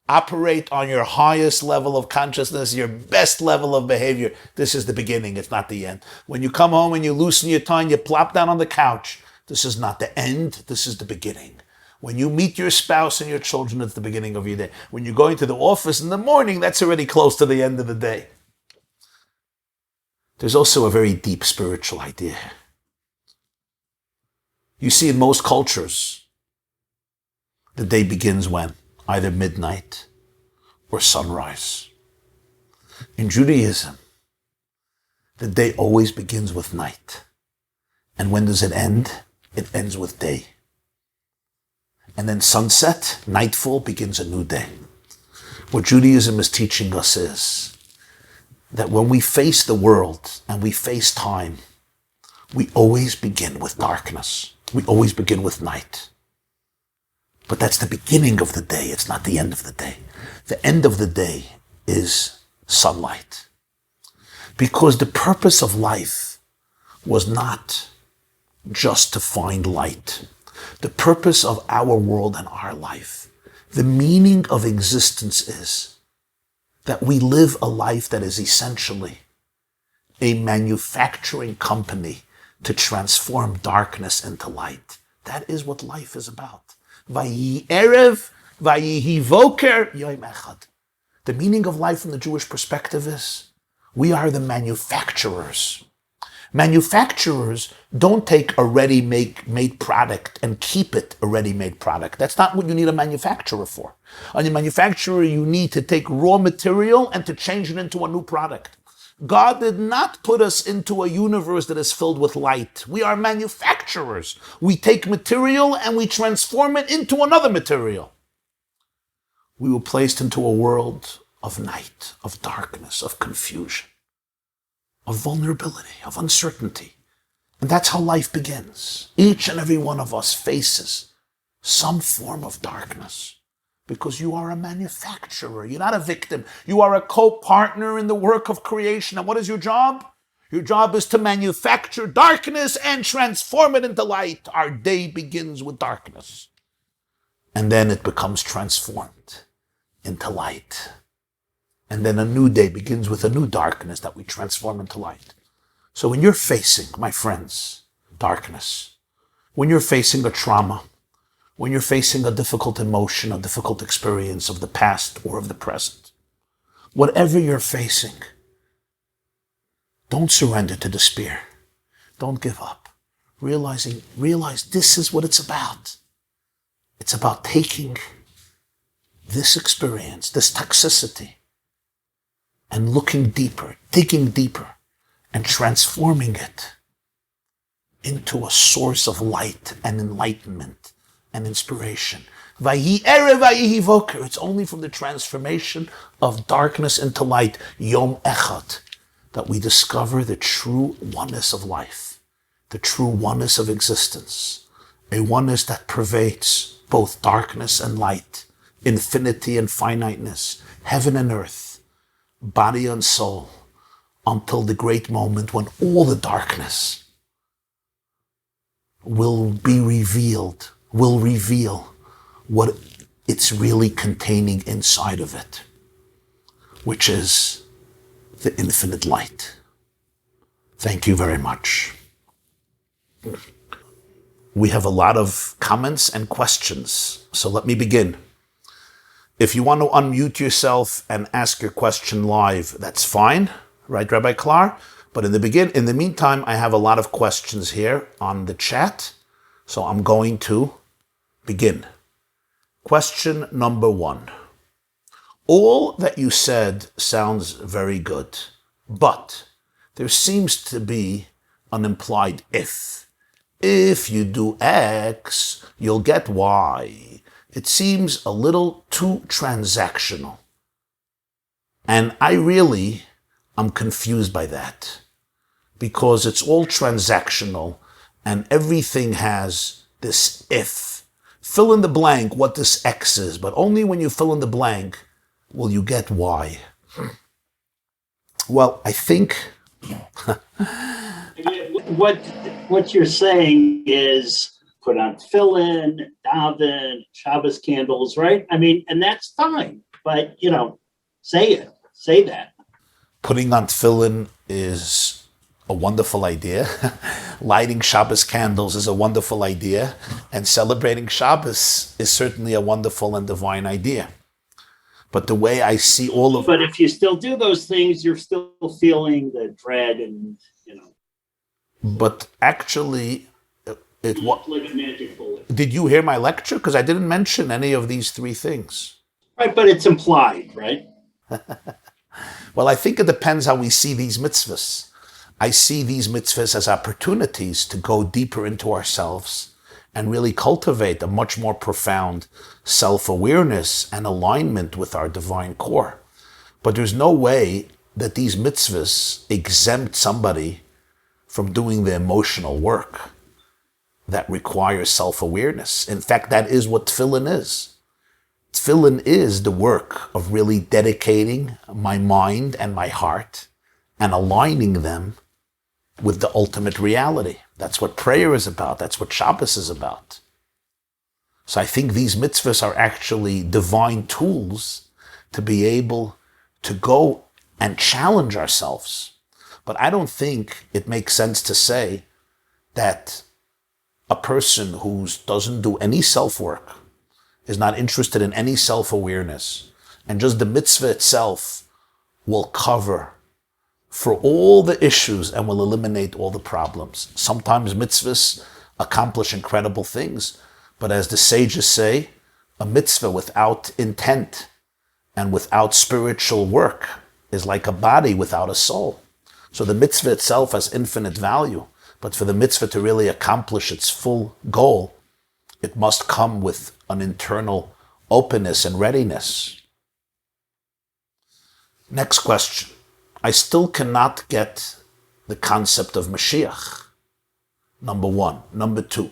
Operate on your highest level of consciousness, your best level of behavior. This is the beginning, it's not the end. When you come home and you loosen your tongue, you plop down on the couch. This is not the end, this is the beginning. When you meet your spouse and your children, it's the beginning of your day. When you're going to the office in the morning, that's already close to the end of the day. There's also a very deep spiritual idea. You see, in most cultures, the day begins when? Either midnight or sunrise. In Judaism, the day always begins with night. And when does it end? It ends with day. And then sunset, nightfall, begins a new day. What Judaism is teaching us is that when we face the world and we face time, we always begin with darkness. We always begin with night. But that's the beginning of the day. It's not the end of the day. The end of the day is sunlight. Because the purpose of life was not just to find light. The purpose of our world and our life, the meaning of existence is that we live a life that is essentially a manufacturing company to transform darkness into light. That is what life is about. Vayi Erev, Vayi Voker, Yom Echad. The meaning of life from the Jewish perspective is we are the manufacturers. Manufacturers don't take a ready-made product and keep it a ready-made product. That's not what you need a manufacturer for. On a manufacturer, you need to take raw material and to change it into a new product. God did not put us into a universe that is filled with light. We are manufacturers. We take material and we transform it into another material. We were placed into a world of night, of darkness, of confusion, of vulnerability, of uncertainty. And that's how life begins. Each and every one of us faces some form of darkness because you are a manufacturer. You're not a victim. You are a co-partner in the work of creation. And what is your job? Your job is to manufacture darkness and transform it into light. Our day begins with darkness. And then it becomes transformed into light. And then a new day begins with a new darkness that we transform into light. So when you're facing, my friends, darkness, when you're facing a trauma, when you're facing a difficult emotion, a difficult experience of the past or of the present, whatever you're facing, don't surrender to despair. Don't give up. Realize this is what it's about. It's about taking this experience, this toxicity, and looking deeper, digging deeper, and transforming it into a source of light and enlightenment and inspiration. Vayi Erev, Vayi Voker. It's only from the transformation of darkness into light, Yom Echad, that we discover the true oneness of life, the true oneness of existence, a oneness that pervades both darkness and light, infinity and finiteness, heaven and earth, body and soul, until the great moment when all the darkness will reveal what it's really containing inside of it, which is the infinite light. Thank you very much. We have a lot of comments and questions, so let me begin. If you want to unmute yourself and ask your question live, that's fine, right, Rabbi Klar? But in the meantime, I have a lot of questions here on the chat, so I'm going to begin. Question number 1. All that you said sounds very good, but there seems to be an implied if. If you do X, you'll get Y. It seems a little too transactional. And I'm confused by that. Because it's all transactional and everything has this if. Fill in the blank what this X is, but only when you fill in the blank will you get Y. Well, I think... What you're saying is put on tefillin, daven, Shabbos candles, right? I mean, and that's fine, but say that. Putting on tefillin is a wonderful idea. Lighting Shabbos candles is a wonderful idea. And celebrating Shabbos is certainly a wonderful and divine idea. But the way I see all of... But if you still do those things, you're still feeling the dread and, But actually, like a magic bullet. Did you hear my lecture? Because I didn't mention any of these 3 things. Right, but it's implied, right? Well, I think it depends how we see these mitzvahs. I see these mitzvahs as opportunities to go deeper into ourselves and really cultivate a much more profound self-awareness and alignment with our divine core. But there's no way that these mitzvahs exempt somebody from doing the emotional work that requires self-awareness. In fact, that is what tefillin is. Tefillin is the work of really dedicating my mind and my heart and aligning them with the ultimate reality. That's what prayer is about. That's what Shabbos is about. So I think these mitzvahs are actually divine tools to be able to go and challenge ourselves. But I don't think it makes sense to say that a person who doesn't do any self-work, is not interested in any self-awareness, and just the mitzvah itself will cover for all the issues and will eliminate all the problems. Sometimes mitzvahs accomplish incredible things, but as the sages say, a mitzvah without intent and without spiritual work is like a body without a soul. So the mitzvah itself has infinite value, but for the mitzvah to really accomplish its full goal, it must come with an internal openness and readiness. Next question. I still cannot get the concept of Mashiach. Number 1. Number 2.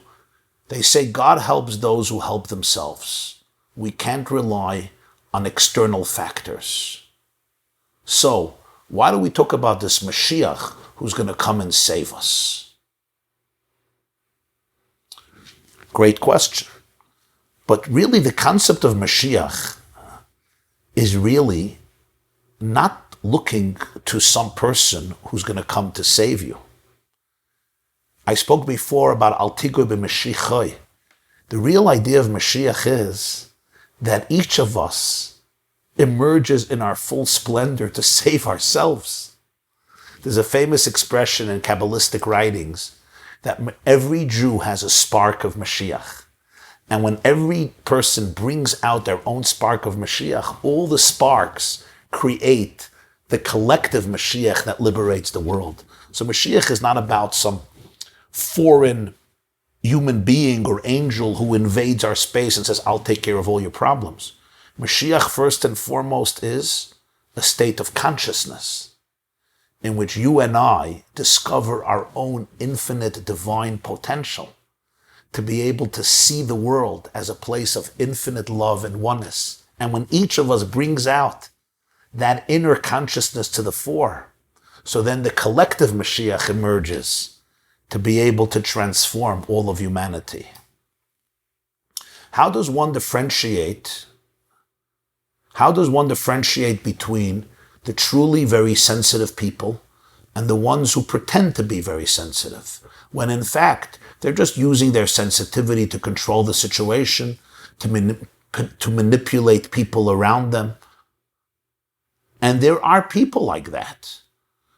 They say God helps those who help themselves. We can't rely on external factors. So, why do we talk about this Mashiach who's going to come and save us? Great question. But really the concept of Mashiach is really not looking to some person who's going to come to save you. I spoke before about Al Tigu b'Mashiachai. The real idea of Mashiach is that each of us emerges in our full splendor to save ourselves. There's a famous expression in Kabbalistic writings that every Jew has a spark of Mashiach. And when every person brings out their own spark of Mashiach, all the sparks create the collective Mashiach that liberates the world. So Mashiach is not about some foreign human being or angel who invades our space and says, I'll take care of all your problems. Mashiach, first and foremost, is a state of consciousness in which you and I discover our own infinite divine potential to be able to see the world as a place of infinite love and oneness. And when each of us brings out that inner consciousness to the fore, so then the collective Mashiach emerges to be able to transform all of humanity. How does one differentiate between the truly very sensitive people and the ones who pretend to be very sensitive, when in fact, they're just using their sensitivity to control the situation, to manipulate people around them. And there are people like that.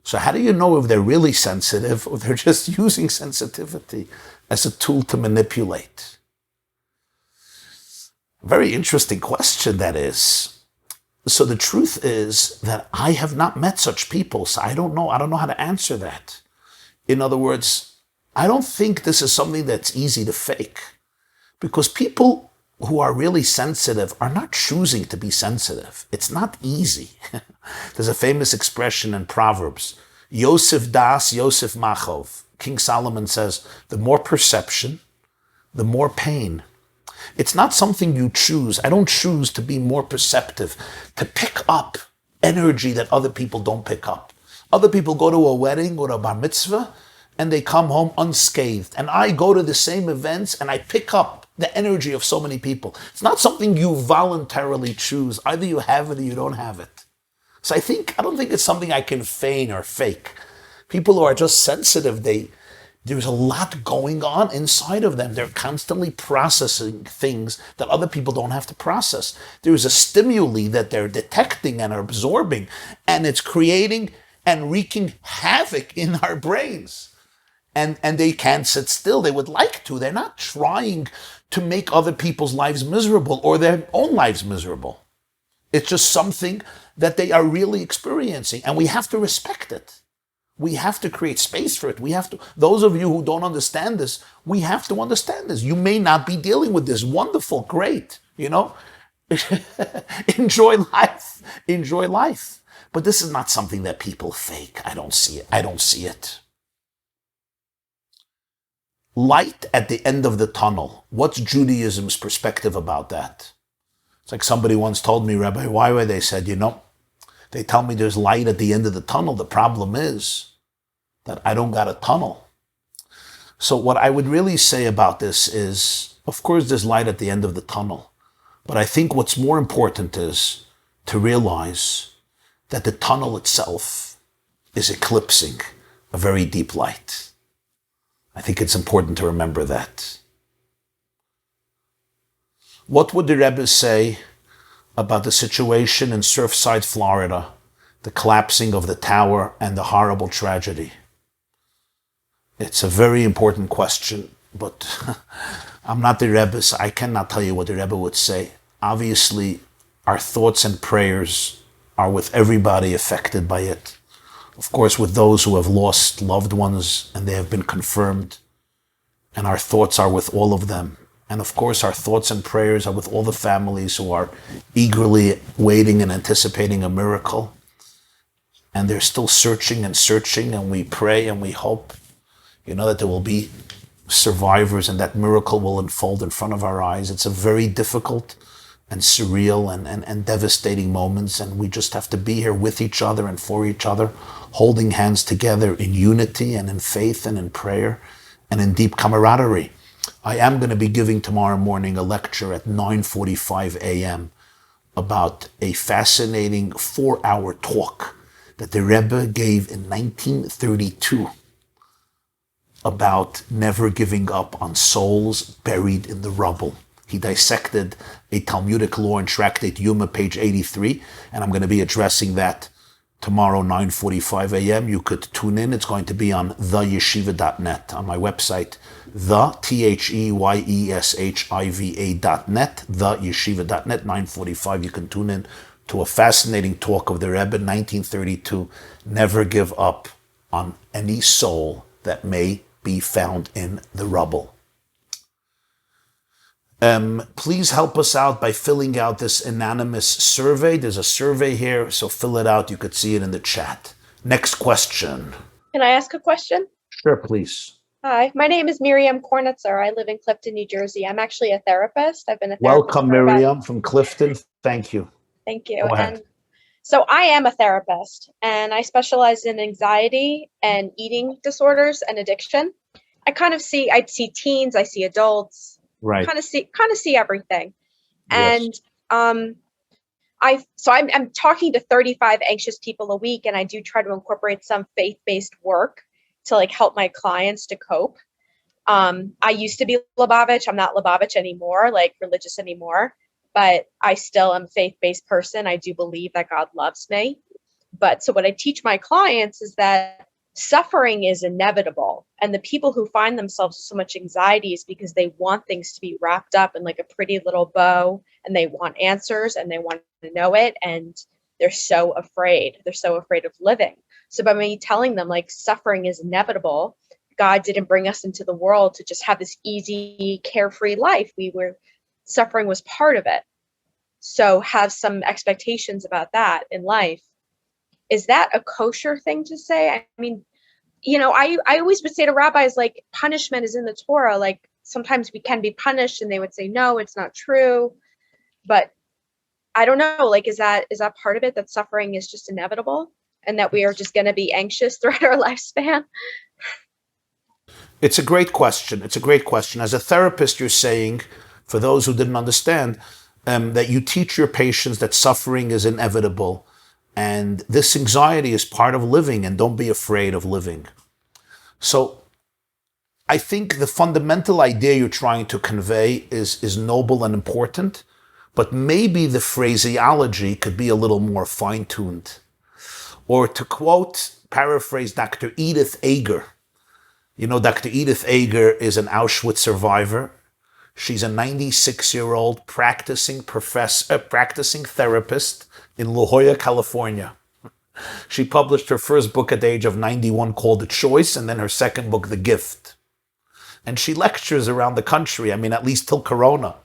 So how do you know if they're really sensitive or they're just using sensitivity as a tool to manipulate? Very interesting question that is. So the truth is that I have not met such people, so I don't know how to answer that. In other words, I don't think this is something that's easy to fake, because people who are really sensitive are not choosing to be sensitive. It's not easy. There's a famous expression in Proverbs, Yosef das, Yosef machov. King Solomon says, the more perception, the more pain. It's not something you choose. I don't choose to be more perceptive, to pick up energy that other people don't pick up. Other people go to a wedding or a bar mitzvah and they come home unscathed. And I go to the same events and I pick up the energy of so many people. It's not something you voluntarily choose. Either you have it or you don't have it. So I don't think it's something I can feign or fake. People who are just sensitive, there's a lot going on inside of them. They're constantly processing things that other people don't have to process. There's a stimuli that they're detecting and absorbing, and it's creating and wreaking havoc in our brains. And they can't sit still. They would like to. They're not trying to make other people's lives miserable or their own lives miserable. It's just something that they are really experiencing, and we have to respect it. We have to create space for it. Those of you who don't understand this, we have to understand this. You may not be dealing with this. Wonderful, great, enjoy life. But this is not something that people fake. I don't see it. Light at the end of the tunnel. What's Judaism's perspective about that? It's like somebody once told me, Rabbi, why were they said, they tell me there's light at the end of the tunnel. The problem is that I don't got a tunnel. So what I would really say about this is, of course, there's light at the end of the tunnel. But I think what's more important is to realize that the tunnel itself is eclipsing a very deep light. I think it's important to remember that. What would the Rebbe say about the situation in Surfside, Florida, the collapsing of the tower and the horrible tragedy? It's a very important question, but I'm not the Rebbe, so I cannot tell you what the Rebbe would say. Obviously, our thoughts and prayers are with everybody affected by it. Of course, with those who have lost loved ones and they have been confirmed, and our thoughts are with all of them. And of course, our thoughts and prayers are with all the families who are eagerly waiting and anticipating a miracle. And they're still searching, and we pray and we hope, that there will be survivors and that miracle will unfold in front of our eyes. It's a very difficult and surreal and devastating moments, and we just have to be here with each other and for each other, holding hands together in unity and in faith and in prayer and in deep camaraderie. I am going to be giving tomorrow morning a lecture at 9:45 a.m. about a fascinating 4-hour talk that the Rebbe gave in 1932 about never giving up on souls buried in the rubble. He dissected a Talmudic law in Tractate Yuma, page 83, and I'm going to be addressing that tomorrow, 9:45 a.m. You could tune in. It's going to be on theyeshiva.net, on my website, theyeshiva.net, theyeshiva.net, 9:45. You can tune in to a fascinating talk of the Rebbe, 1932. Never give up on any soul that may be found in the rubble. Please help us out by filling out this anonymous survey. There's a survey here, so fill it out. You could see it in the chat. Next question. Can I ask a question? Sure, please. Hi, my name is Miriam Kornitzer. I live in Clifton, New Jersey. I'm actually a therapist. I've been a therapist. Welcome, Miriam, from Clifton. Thank you. Thank you. Go ahead. And so I am a therapist, and I specialize in anxiety and eating disorders and addiction. I see teens, I see adults. Right. Kind of see everything. Yes. And I'm talking to 35 anxious people a week, and I do try to incorporate some faith-based work to like help my clients to cope. I used to be Lubavitch. I'm not Lubavitch anymore, like religious anymore, but I still am a faith-based person. I do believe that God loves me. But so what I teach my clients is that suffering is inevitable. And the people who find themselves with so much anxiety is because they want things to be wrapped up in like a pretty little bow, and they want answers and they want to know it. And they're so afraid. They're so afraid of living. So by me telling them like suffering is inevitable, God didn't bring us into the world to just have this easy, carefree life. Suffering was part of it. So have some expectations about that in life. Is that a kosher thing to say? I mean, I always would say to rabbis, like, punishment is in the Torah. Like, sometimes we can be punished, and they would say, no, it's not true. But I don't know, like, is that part of it, that suffering is just inevitable and that we are just going to be anxious throughout our lifespan? It's a great question. It's a great question. As a therapist, you're saying, for those who didn't understand, that you teach your patients that suffering is inevitable. And this anxiety is part of living, and don't be afraid of living. So I think the fundamental idea you're trying to convey is noble and important, but maybe the phraseology could be a little more fine-tuned. Or to paraphrase Dr. Edith Eger. Dr. Edith Eger is an Auschwitz survivor. She's a 96-year-old practicing therapist in La Jolla, California. She published her first book at the age of 91 called The Choice, and then her second book, The Gift. And she lectures around the country, at least till Corona.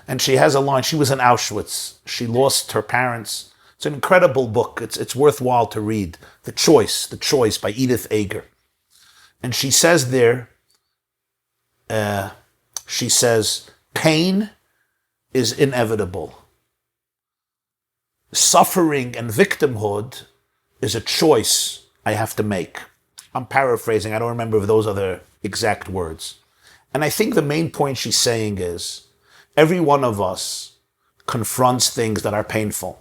And she has a line, she was in Auschwitz. She lost her parents. It's an incredible book. It's worthwhile to read. The Choice by Edith Eger. And she says there, pain is inevitable. Suffering and victimhood is a choice I have to make. I'm paraphrasing. I don't remember if those are the exact words. And I think the main point she's saying is every one of us confronts things that are painful.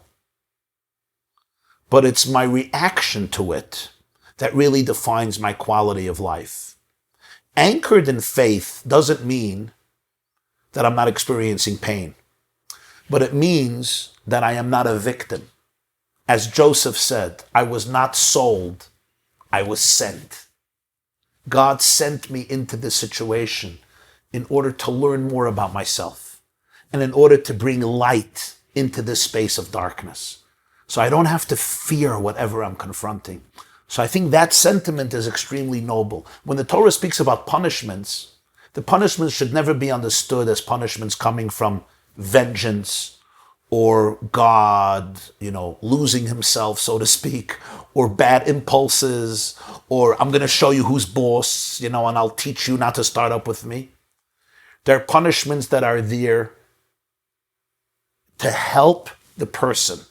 But it's my reaction to it that really defines my quality of life. Anchored in faith doesn't mean that I'm not experiencing pain, but it means that I am not a victim. As Joseph said, I was not sold, I was sent. God sent me into this situation in order to learn more about myself and in order to bring light into this space of darkness. So I don't have to fear whatever I'm confronting. So I think that sentiment is extremely noble. When the Torah speaks about punishments, the punishments should never be understood as punishments coming from vengeance or God, losing himself, so to speak, or bad impulses, or I'm going to show you who's boss, and I'll teach you not to start up with me. There are punishments that are there to help the person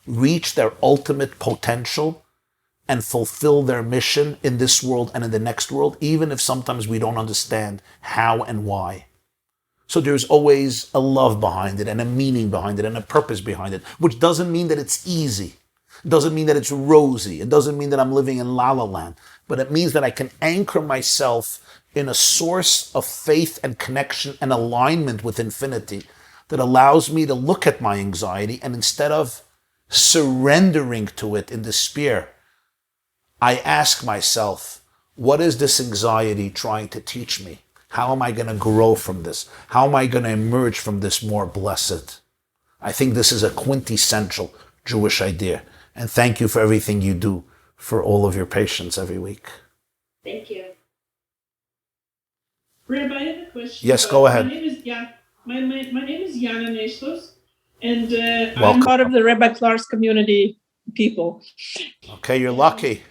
reach their ultimate potential and fulfill their mission in this world and in the next world, even if sometimes we don't understand how and why. So there's always a love behind it and a meaning behind it and a purpose behind it, which doesn't mean that it's easy. It doesn't mean that it's rosy. It doesn't mean that I'm living in la la land, but it means that I can anchor myself in a source of faith and connection and alignment with infinity that allows me to look at my anxiety, and instead of surrendering to it in despair, I ask myself, what is this anxiety trying to teach me? How am I going to grow from this? How am I going to emerge from this more blessed? I think this is a quintessential Jewish idea. And thank you for everything you do for all of your patients every week. Thank you. Rabbi, I have a question. Yes, go ahead. My name is Yana Neslos, and I'm Welcome. part of the Rabbi Clark's community people. Okay, you're lucky.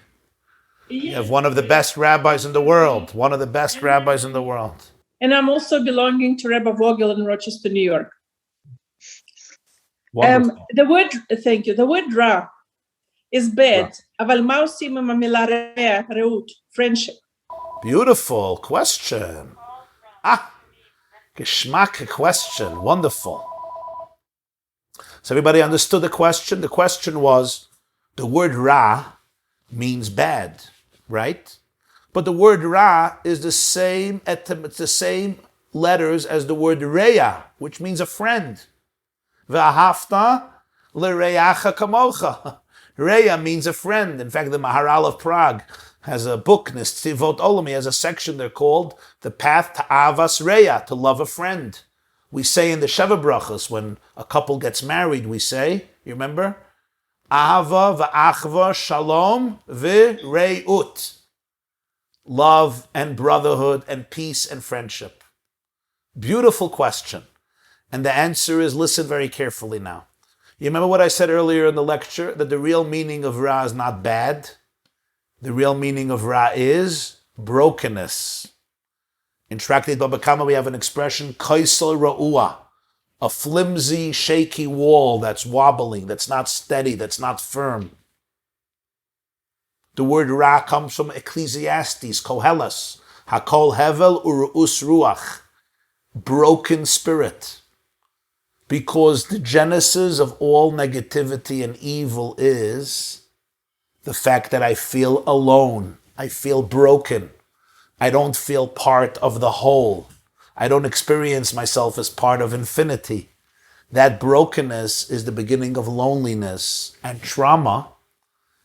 You have one of the best rabbis in the world. One of the best rabbis in the world. And I'm also belonging to Rabbi Vogel in Rochester, New York. Wonderful. Thank you. The word ra is bad. אבל מה עושים עם המילה רעות, friendship? Beautiful question. Geschmack question. Wonderful. So everybody understood the question? The question was, the word Ra means bad, right? But the word Ra is the same, it's the same letters as the word Reya, which means a friend. V'ahavta l'reyacha kamocha. Reya means a friend. In fact, the Maharal of Prague has a book, Nestivot Olam, he has a section there called The Path to Avas Reya, to love a friend. We say in the Sheva Brachos, when a couple gets married, we say, you remember? Ahava v'achva shalom v'reut. Love and brotherhood and peace and friendship. Beautiful question. And the answer is, listen very carefully now. You remember what I said earlier in the lecture? That the real meaning of Ra is not bad. The real meaning of Ra is brokenness. In Tractate Baba Kama we have an expression, kaisel ra'ua, a flimsy, shaky wall that's wobbling, that's not steady, that's not firm. The word Ra comes from Ecclesiastes, Koheles, Hakol Hevel Uru'us Ruach, broken spirit. Because the genesis of all negativity and evil is the fact that I feel alone, I feel broken, I don't feel part of the whole, I don't experience myself as part of infinity. That brokenness is the beginning of loneliness and trauma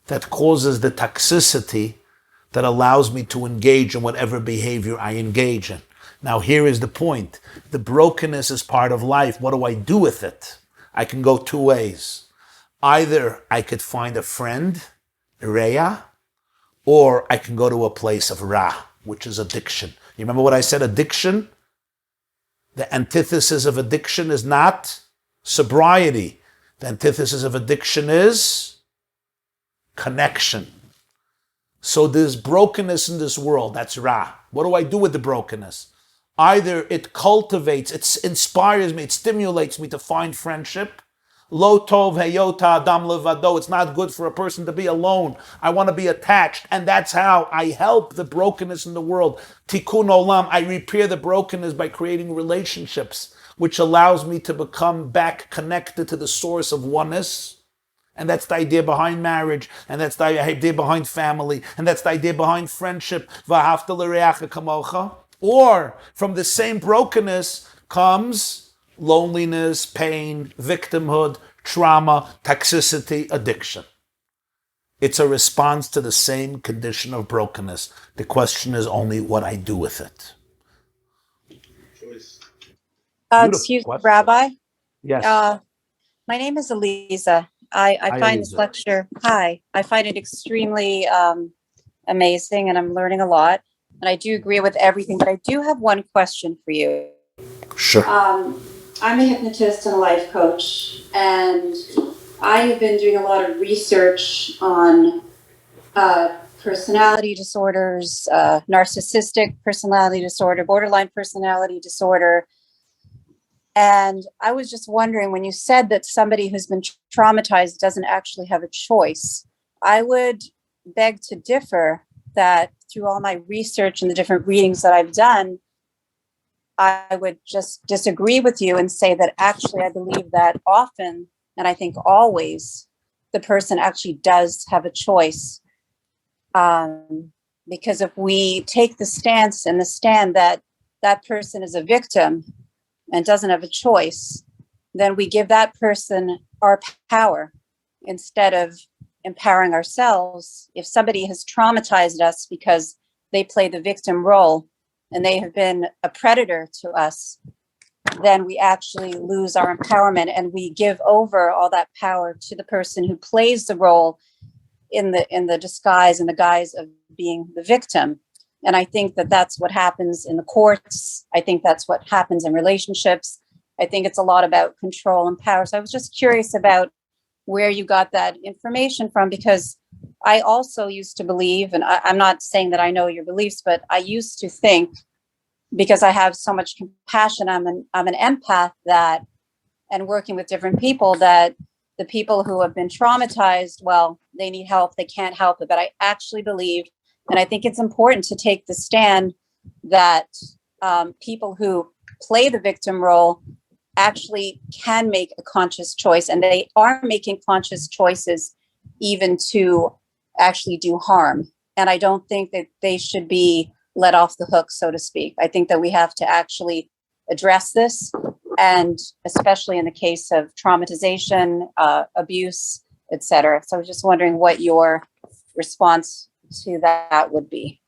that causes the toxicity that allows me to engage in whatever behavior I engage in. Now here is the point. The brokenness is part of life. What do I do with it? I can go two ways. Either I could find a friend, Reya, or I can go to a place of Ra, which is addiction. You remember what I said? Addiction? The antithesis of addiction is not sobriety. The antithesis of addiction is connection. So there's brokenness in this world. That's Ra. What do I do with the brokenness? Either it cultivates, it inspires me, it stimulates me to find friendship. Lo tov heyota adam levado. It's not good for a person to be alone. I want to be attached. And that's how I help the brokenness in the world. Tikkun olam. I repair the brokenness by creating relationships, which allows me to become back connected to the source of oneness. And that's the idea behind marriage. And that's the idea behind family. And that's the idea behind friendship. V'ahavta l'reacha kamocha. Or from the same brokenness comes loneliness, pain, victimhood, trauma, toxicity, addiction. It's a response to the same condition of brokenness. The question is only what I do with it. Excuse me, Rabbi. Yes. My name is Eliza. I Hi, find Eliza. this lecture, I find it extremely amazing, and I'm learning a lot. And I do agree with everything, but I do have one question for you. Sure. I'm a hypnotist and a life coach, and I have been doing a lot of research on personality disorders, narcissistic personality disorder, borderline personality disorder. And I was just wondering, when you said that somebody who's been traumatized doesn't actually have a choice, I would beg to differ that through all my research and the different readings that I've done, I would just disagree with you and say that actually I believe that often, and I think always, the person actually does have a choice. Because if we take the stance and the stand that that person is a victim and doesn't have a choice, then we give that person our power instead of empowering ourselves. If somebody has traumatized us because they play the victim role and they have been a predator to us, then we actually lose our empowerment and we give over all that power to the person who plays the role in the disguise, in the guise of being the victim. And I think that that's what happens in the courts. I think that's what happens in relationships. I think it's a lot about control and power. So I was just curious about where you got that information from, because I also used to believe, and I'm not saying that I know your beliefs, but I used to think, because I have so much compassion, I'm an empath, that, and working with different people, that the people who have been traumatized, well, they need help, they can't help it. But I actually believe, and I think it's important to take the stand that people who play the victim role actually can make a conscious choice, and they are making conscious choices even to actually do harm. And I don't think that they should be let off the hook, so to speak. I think that we have to actually address this, and especially in the case of traumatization, abuse, etc. So I was just wondering what your response to that would be.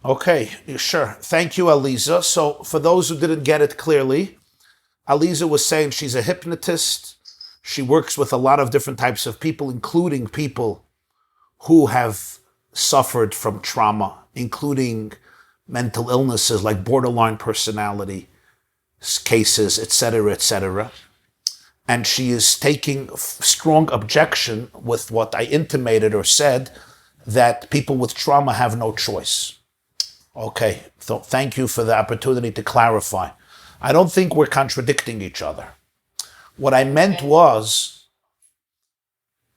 Okay, sure. Thank you, Aliza. So for those who didn't get it clearly, Aliza was saying she's a hypnotist. She works with a lot of different types of people, including people who have suffered from trauma, including mental illnesses like borderline personality cases, etc., etc. And she is taking strong objection with what I intimated or said, that people with trauma have no choice. Okay, so thank you for the opportunity to clarify. I don't think we're contradicting each other. What I meant was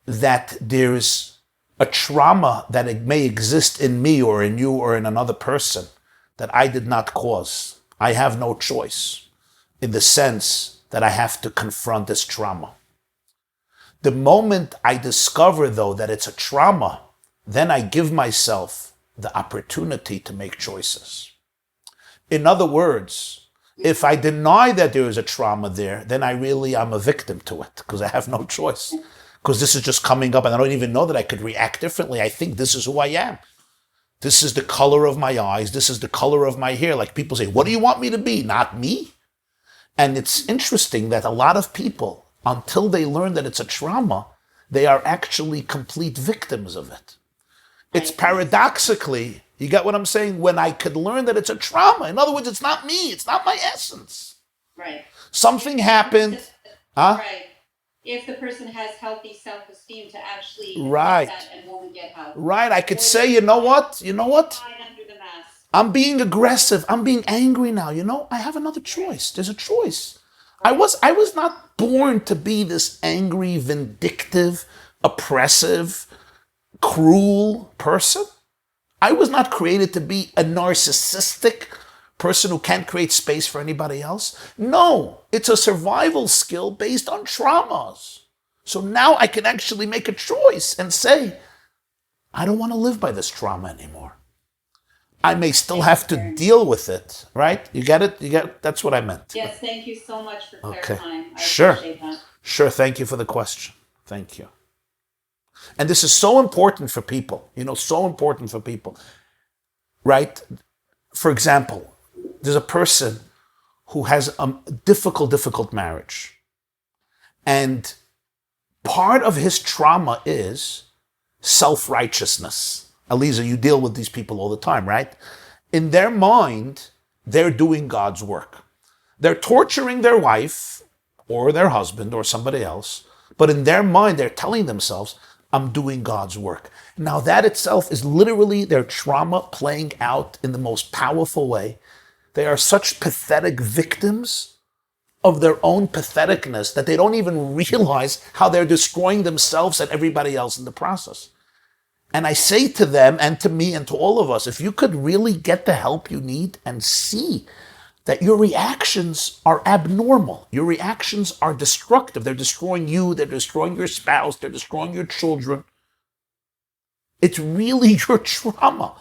that there's a trauma that it may exist in me or in you or in another person that I did not cause. I have no choice in the sense that I have to confront this trauma. The moment I discover, though, that it's a trauma, then I give myself the opportunity to make choices. In other words, if I deny that there is a trauma there, then I'm a victim to it because I have no choice. Because this is just coming up and I don't even know that I could react differently. I think this is who I am. This is the color of my eyes. This is the color of my hair. Like people say, what do you want me to be? Not me. And it's interesting that a lot of people, until they learn that it's a trauma, they are actually complete victims of it. It's paradoxically, you get what I'm saying? When I could learn that it's a trauma. In other words, it's not me. It's not my essence. Right. Something happened. Right. If the person has healthy self-esteem to actually Right. accept that and won't get help. Right. I could say, you know what? Hide under the mask. I'm being aggressive. I'm being angry now. I have another choice. There's a choice. I was not born to be this angry, vindictive, oppressive, cruel person. I was not created to be a narcissistic person who can't create space for anybody else. No, it's a survival skill based on traumas. So now I can actually make a choice and say, I don't want to live by this trauma anymore. I may still have to deal with it, right? You get it? That's what I meant. Yes, thank you so much for clarifying. I Sure. appreciate that. Sure, thank you for the question. Thank you. And this is so important for people, so important for people, right? For example, there's a person who has a difficult marriage. And part of his trauma is self-righteousness. Aliza, you deal with these people all the time, right? In their mind, they're doing God's work. They're torturing their wife or their husband or somebody else, but in their mind, they're telling themselves, I'm doing God's work. Now that itself is literally their trauma playing out in the most powerful way. They are such pathetic victims of their own patheticness that they don't even realize how they're destroying themselves and everybody else in the process. And I say to them and to me and to all of us, if you could really get the help you need and see that your reactions are abnormal, your reactions are destructive, they're destroying you, they're destroying your spouse, they're destroying your children. It's really your trauma.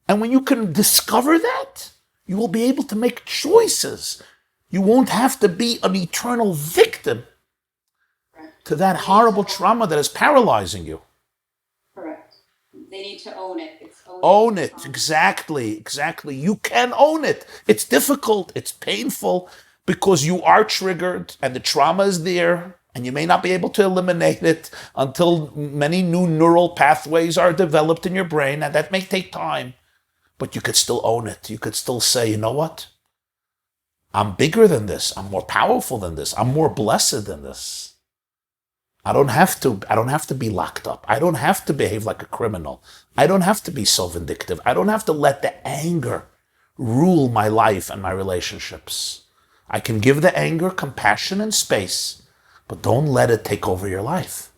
And when you can discover that, you will be able to make choices. You won't have to be an eternal victim to that horrible trauma that is paralyzing you. Correct. They need to own it. Own it. Exactly. You can own it. It's difficult. It's painful because you are triggered and the trauma is there and you may not be able to eliminate it until many new neural pathways are developed in your brain, and that may take time, but you could still own it. You could still say, you know what? I'm bigger than this. I'm more powerful than this. I'm more blessed than this. I don't have to be locked up. I don't have to behave like a criminal. I don't have to be so vindictive. I don't have to let the anger rule my life and my relationships. I can give the anger compassion and space, but don't let it take over your life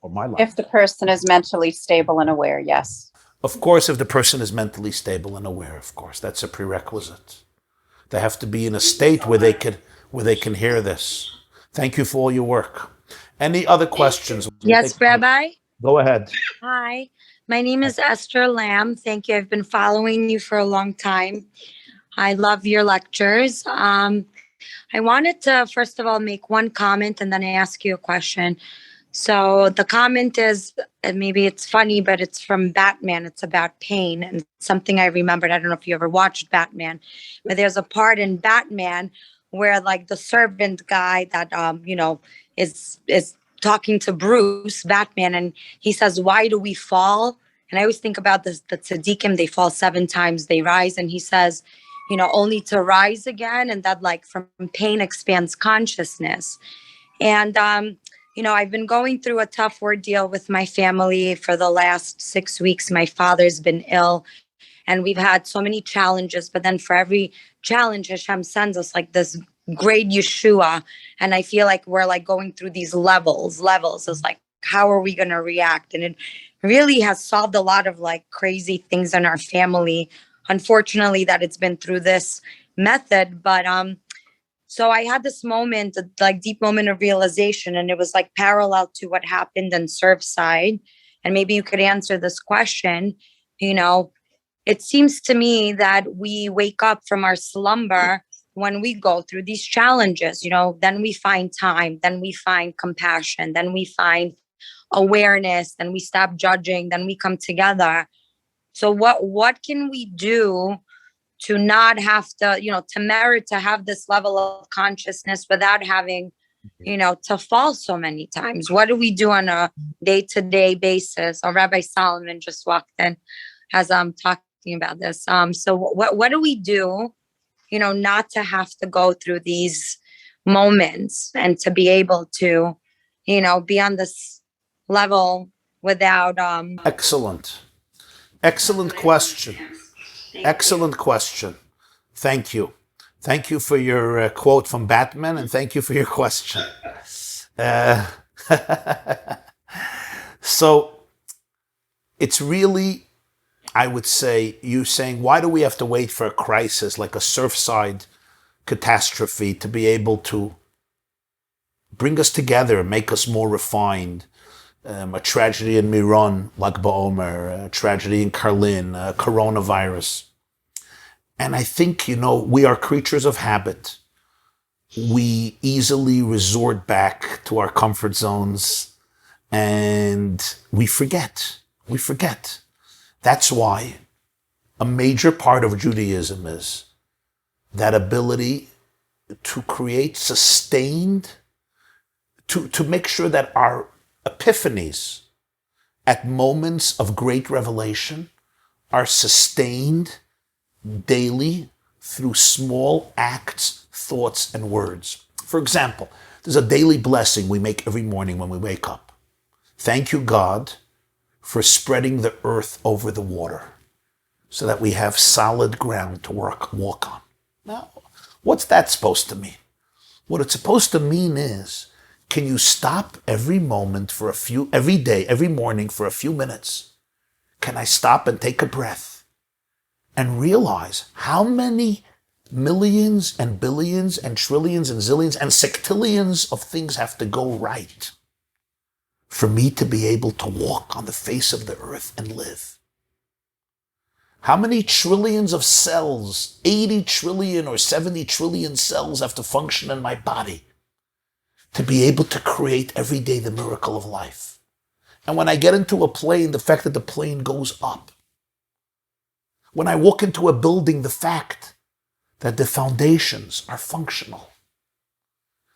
or my life. If the person is mentally stable and aware, yes. Of course, if the person is mentally stable and aware, of course, that's a prerequisite. They have to be in a state where they can hear this. Thank you for all your work. Any other questions? Yes, Rabbi. Go ahead. Hi, my name is Esther Lamb. Thank you. I've been following you for a long time. I love your lectures. I wanted to, first of all, make one comment and then I ask you a question. So the comment is, and maybe it's funny, but it's from Batman. It's about pain and something I remembered. I don't know if you ever watched Batman, but there's a part in Batman where like the servant guy that, is talking to Bruce, Batman, and he says, "Why do we fall?" And I always think about this, the tzaddikim, they fall 7 times, they rise. And he says, only to rise again. And that like from pain expands consciousness. And, I've been going through a tough ordeal with my family for the last 6 weeks. My father's been ill and we've had so many challenges, but then for every challenge, Hashem sends us like this great Yeshua. And I feel like we're like going through these levels. It's like, how are we going to react? And it really has solved a lot of like crazy things in our family. Unfortunately, that it's been through this method, but, so I had this moment, like deep moment of realization, and it was like parallel to what happened in Surfside. And maybe you could answer this question. It seems to me that we wake up from our slumber when we go through these challenges, then we find time, then we find compassion, then we find awareness, then we stop judging, then we come together. So what can we do to not have to, to merit to have this level of consciousness without having, to fall so many times? What do we do on a day-to-day basis? Or Rabbi Solomon just walked in as I'm talking about this. So what do we do, not to have to go through these moments and to be able to, be on this level without... Excellent question. Excellent question. Thank you. Thank you for your quote from Batman, and thank you for your question. So it's really, I would say, you saying, why do we have to wait for a crisis like a Surfside catastrophe to be able to bring us together, make us more refined? A tragedy in Miron, Lag BaOmer, a tragedy in Karlin, coronavirus. And I think, we are creatures of habit. We easily resort back to our comfort zones and we forget. That's why a major part of Judaism is that ability to create sustained, to make sure that our epiphanies at moments of great revelation are sustained daily through small acts, thoughts, and words. For example, there's a daily blessing we make every morning when we wake up. Thank you, God, for spreading the earth over the water so that we have solid ground to walk on. Now, what's that supposed to mean? What it's supposed to mean is, can you stop every moment every day, every morning for a few minutes? Can I stop and take a breath and realize how many millions and billions and trillions and zillions and sextillions of things have to go right for me to be able to walk on the face of the earth and live? How many trillions of cells, 80 trillion or 70 trillion cells have to function in my body to be able to create every day the miracle of life? And when I get into a plane, the fact that the plane goes up. When I walk into a building, the fact that the foundations are functional.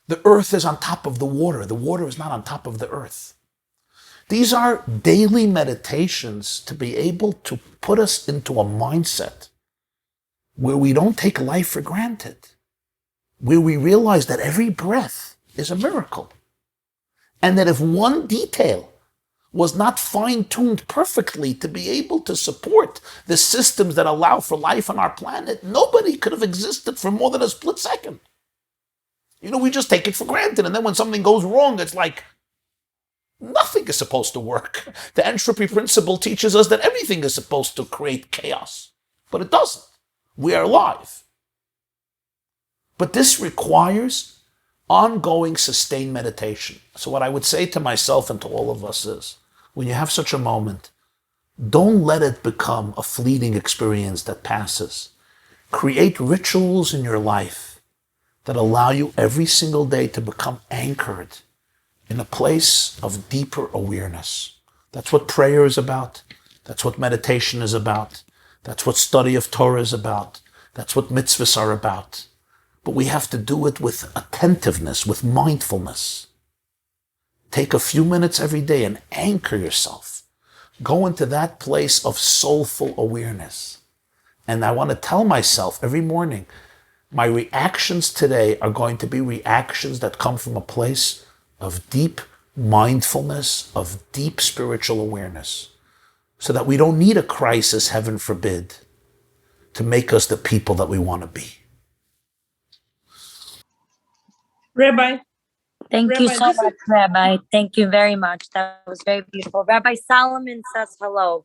The earth is on top of the water. The water is not on top of the earth. These are daily meditations to be able to put us into a mindset where we don't take life for granted, where we realize that every breath is a miracle. And that if one detail was not fine-tuned perfectly to be able to support the systems that allow for life on our planet, nobody could have existed for more than a split second. We just take it for granted. And then when something goes wrong, it's like nothing is supposed to work. The entropy principle teaches us that everything is supposed to create chaos, but it doesn't. We are alive. But this requires ongoing, sustained meditation. So what I would say to myself and to all of us is, when you have such a moment, don't let it become a fleeting experience that passes. Create rituals in your life that allow you every single day to become anchored in a place of deeper awareness. That's what prayer is about. That's what meditation is about. That's what study of Torah is about. That's what mitzvahs are about. But we have to do it with attentiveness, with mindfulness. Take a few minutes every day and anchor yourself. Go into that place of soulful awareness. And I want to tell myself every morning, my reactions today are going to be reactions that come from a place of deep mindfulness, of deep spiritual awareness, so that we don't need a crisis, heaven forbid, to make us the people that we want to be. Rabbi, Thank you Rabbi, so much, Rabbi. Thank you very much. That was very beautiful. Rabbi Solomon says hello.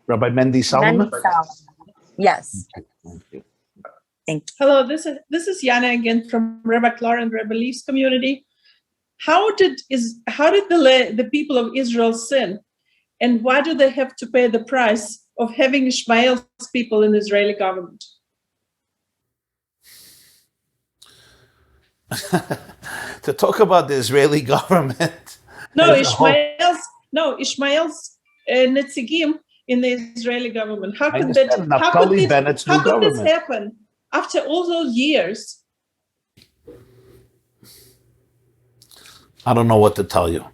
Rabbi Mendy Solomon? Mendy Solomon. Yes. Thank you. Thank you. hello, this is Yana again from Rabbi Clara and Rabbi Leaf's community. How did the people of Israel sin, and why do they have to pay the price of having Ishmael's people in the Israeli government? To talk about the Israeli government. Ishmael's Netzigim in the Israeli government. How could this happen after all those years? I don't know what to tell you.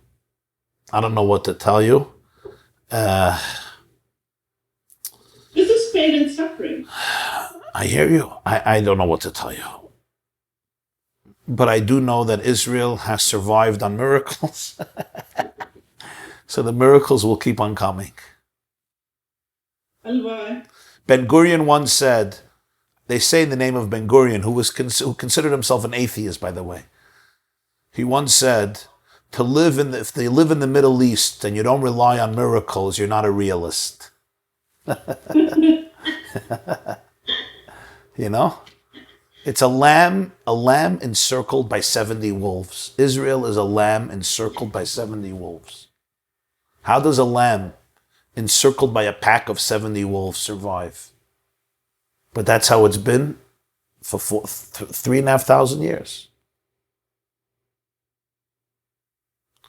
This is pain and suffering. I hear you. I don't know what to tell you. But I do know that Israel has survived on miracles. So the miracles will keep on coming. And why? Ben Gurion once said, they say in the name of Ben Gurion, who considered himself an atheist, by the way. He once said, if they live in the Middle East and you don't rely on miracles, you're not a realist. You know? It's a lamb encircled by 70 wolves. Israel is a lamb encircled by 70 wolves. How does a lamb encircled by a pack of 70 wolves survive? But that's how it's been for 3,500 years.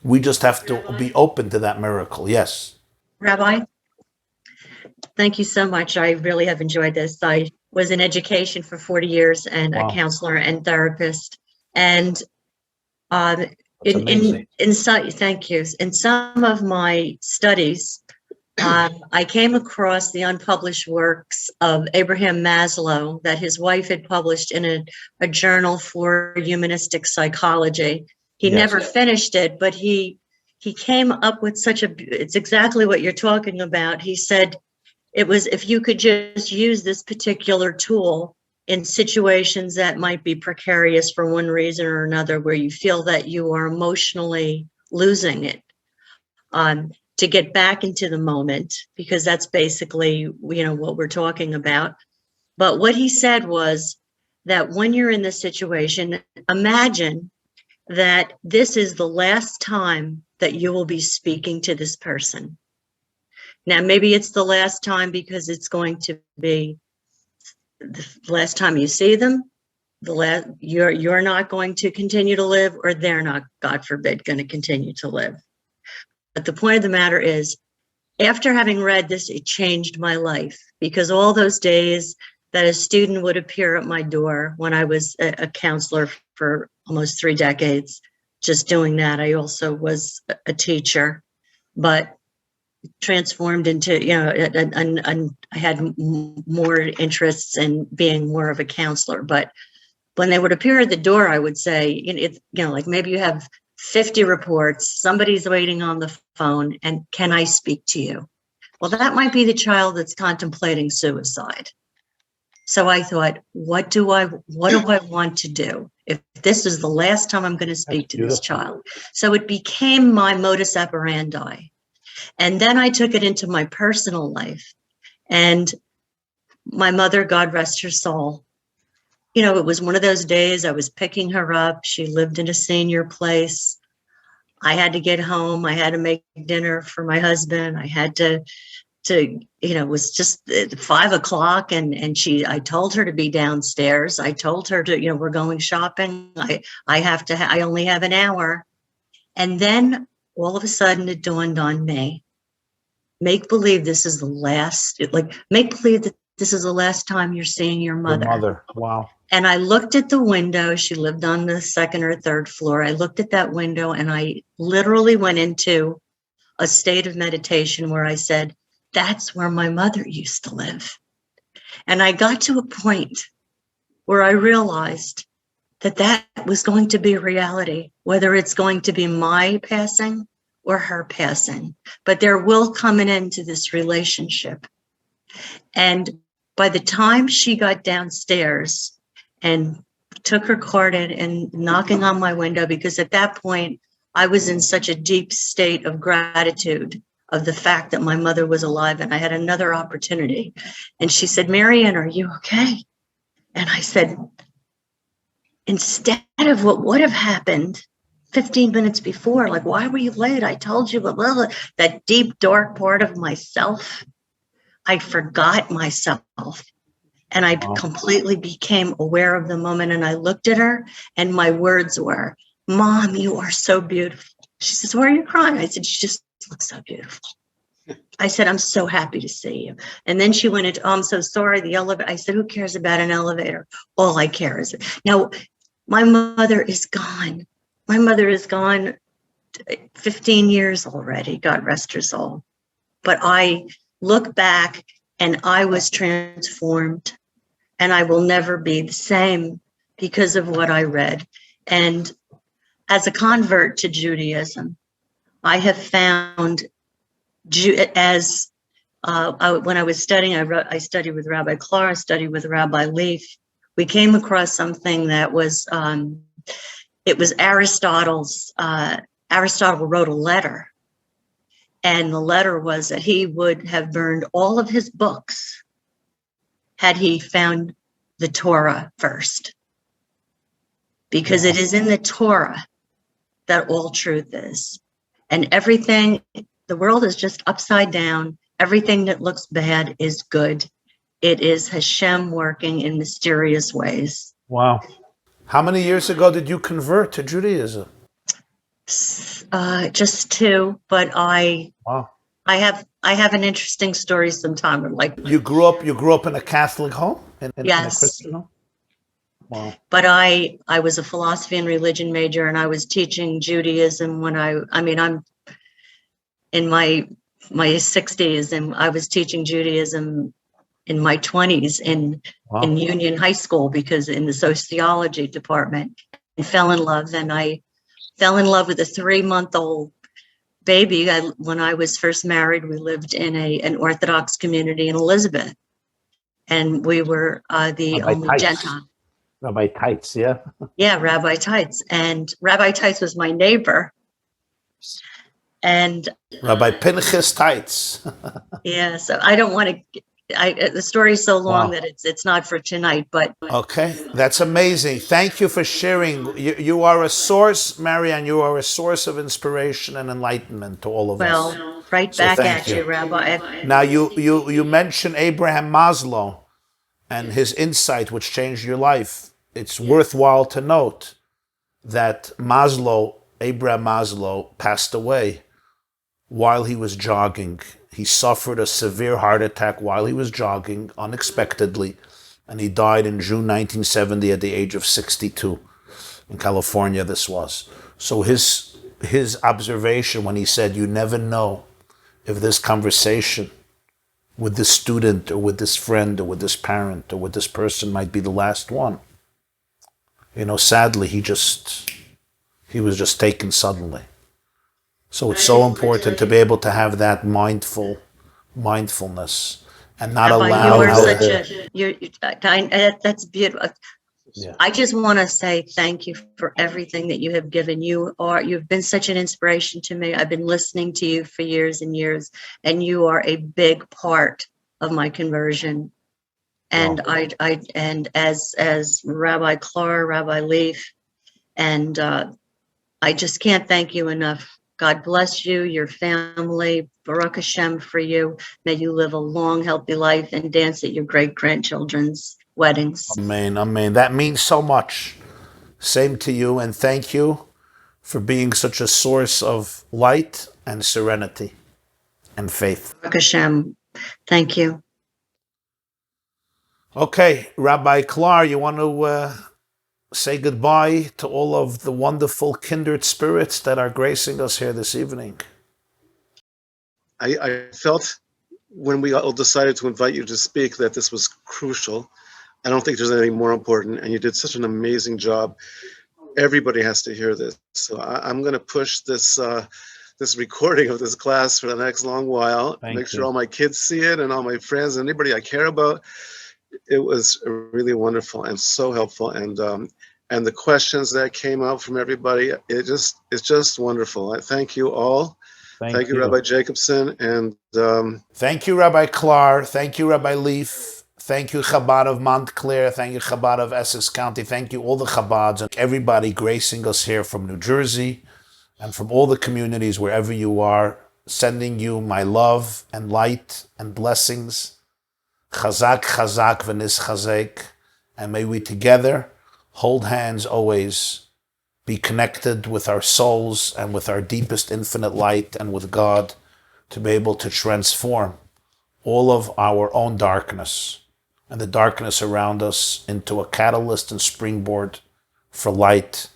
We just have to be open to that miracle. Yes. Rabbi, thank you so much. I really have enjoyed this. I was in education for 40 years and Wow. a counselor and therapist. And That's amazing. thank you. In some of my studies, I came across the unpublished works of Abraham Maslow that his wife had published in a journal for humanistic psychology. He Yes. never finished it, but he came up with it's exactly what you're talking about. He said it was, if you could just use this particular tool in situations that might be precarious for one reason or another, where you feel that you are emotionally losing it, to get back into the moment, because that's basically, what we're talking about. But what he said was that when you're in this situation, imagine that this is the last time that you will be speaking to this person. Now, maybe it's the last time because it's going to be the last time you see them. You're not going to continue to live, or they're not, God forbid, going to continue to live. But the point of the matter is, after having read this, it changed my life, because all those days that a student would appear at my door when I was a counselor for almost 3 decades, just doing that. I also was a teacher, but transformed into, and I had more interests in being more of a counselor. But when they would appear at the door, I would say, it's, like maybe you have 50 reports, somebody's waiting on the phone, and can I speak to you? Well, that might be the child that's contemplating suicide. So I thought, what do I want to do if this is the last time I'm going to speak to this child? So it became my modus operandi. And then I took it into my personal life. And my mother, God rest her soul, it was one of those days I was picking her up. She lived in a senior place. I had to get home. I had to make dinner for my husband. I had to it was just 5 o'clock and I told her to be downstairs. I told her to, we're going shopping. I only have an hour. And then all of a sudden it dawned on me, make believe this is the last, make believe that this is the last time you're seeing your mother. Your mother. Wow. And I looked at the window. She lived on the second or third floor. I looked at that window and I literally went into a state of meditation where I said, that's where my mother used to live. And I got to a point where I realized that was going to be a reality, whether it's going to be my passing or her passing. But there will come an end to this relationship. And by the time she got downstairs and took her card in and knocking on my window, because at that point I was in such a deep state of gratitude of the fact that my mother was alive and I had another opportunity. And she said, Marianne, are you okay? And I said, instead of what would have happened 15 minutes before, like, why were you late? I told you, blah, blah, blah. That deep, dark part of myself, I forgot myself. And I completely became aware of the moment. And I looked at her and my words were, Mom, you are so beautiful. She says, why are you crying? I said, she just looks so beautiful. I said, I'm so happy to see you. And then she went into, oh, I'm so sorry, the elevator. I said, who cares about an elevator? All I care is, now, my mother is gone. My mother is gone 15 years already, God rest her soul. But I look back and I was transformed and I will never be the same because of what I read. And as a convert to Judaism, I have found when I was studying, I studied with Rabbi Clara, studied with Rabbi Leaf. We came across something that was, it was Aristotle's, Aristotle wrote a letter. And the letter was that he would have burned all of his books had he found the Torah first. Because it is in the Torah that all truth is. And everything, the world is just upside down. Everything that looks bad is good. It is Hashem working in mysterious ways. Wow. How many years ago did you convert to Judaism? Just 2, but I have an interesting story sometime. Like you grew up in a Catholic home? Yes. In a Christian home? Wow. But I was a philosophy and religion major, and I was teaching Judaism when I'm in my 60s, and I was teaching Judaism in my 20s in Union High School, because in the sociology department, and fell in love. And I fell in love with a 3-month-old baby. When I was first married, we lived in an Orthodox community in Elizabeth, and we were the only Gentile. Rabbi Tights, yeah? Yeah, Rabbi Tights. And Rabbi Tights was my neighbor. And Rabbi Pinchas Tights. Yeah, so I don't want to, the story is so long that it's not for tonight, but. Okay, that's amazing. Thank you for sharing. You are a source, Marianne, you are a source of inspiration and enlightenment to all of us. Well, right back at you, Rabbi. Now, you mentioned Abraham Maslow and his insight, which changed your life. It's worthwhile to note that Abraham Maslow, passed away while he was jogging. He suffered a severe heart attack while he was jogging, unexpectedly, and he died in June 1970 at the age of 62. In California, this was. So his observation when he said, you never know if this conversation with this student or with this friend or with this parent or with this person might be the last one. Sadly, he was just taken suddenly. So it's so important to be able to have that mindfulness and not allow. That's beautiful. Yeah. I just want to say thank you for everything that you have given. You've been such an inspiration to me. I've been listening to you for years and years, and you are a big part of my conversion. And and as Rabbi Clark, Rabbi Leaf, and I just can't thank you enough. God bless you, your family. Baruch Hashem for you. May you live a long, healthy life and dance at your great-grandchildren's weddings. Amen, amen. That means so much. Same to you, and thank you for being such a source of light and serenity and faith. Baruch Hashem. Thank you. Okay, Rabbi Clark, you want to say goodbye to all of the wonderful kindred spirits that are gracing us here this evening? I felt when we all decided to invite you to speak that this was crucial. I don't think there's anything more important, and you did such an amazing job. Everybody has to hear this. So I'm going to push this this recording of this class for the next long while. Make sure all my kids see it and all my friends, anybody I care about. It was really wonderful and so helpful, and the questions that came out from everybody, it's just wonderful. I thank you all. Thank you, Rabbi Jacobson, and thank you, Rabbi Clark. Thank you, Rabbi Leaf. Thank you, Chabad of Montclair. Thank you, Chabad of Essex County. Thank you, all the Chabads and everybody gracing us here from New Jersey and from all the communities wherever you are, sending you my love and light and blessings. Chazak, chazak, v'nis chazek. And may we together hold hands always, be connected with our souls and with our deepest infinite light and with God to be able to transform all of our own darkness and the darkness around us into a catalyst and springboard for light,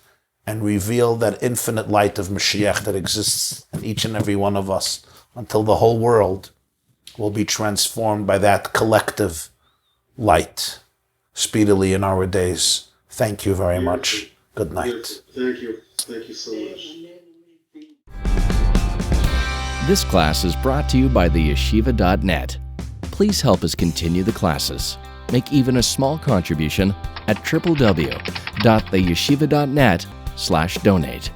and reveal that infinite light of Mashiach that exists in each and every one of us until the whole world will be transformed by that collective light speedily in our days. Thank you very much. Good night. Thank you. Thank you so much. This class is brought to you by theyeshiva.net. Please help us continue the classes. Make even a small contribution at www.theyeshiva.net/donate.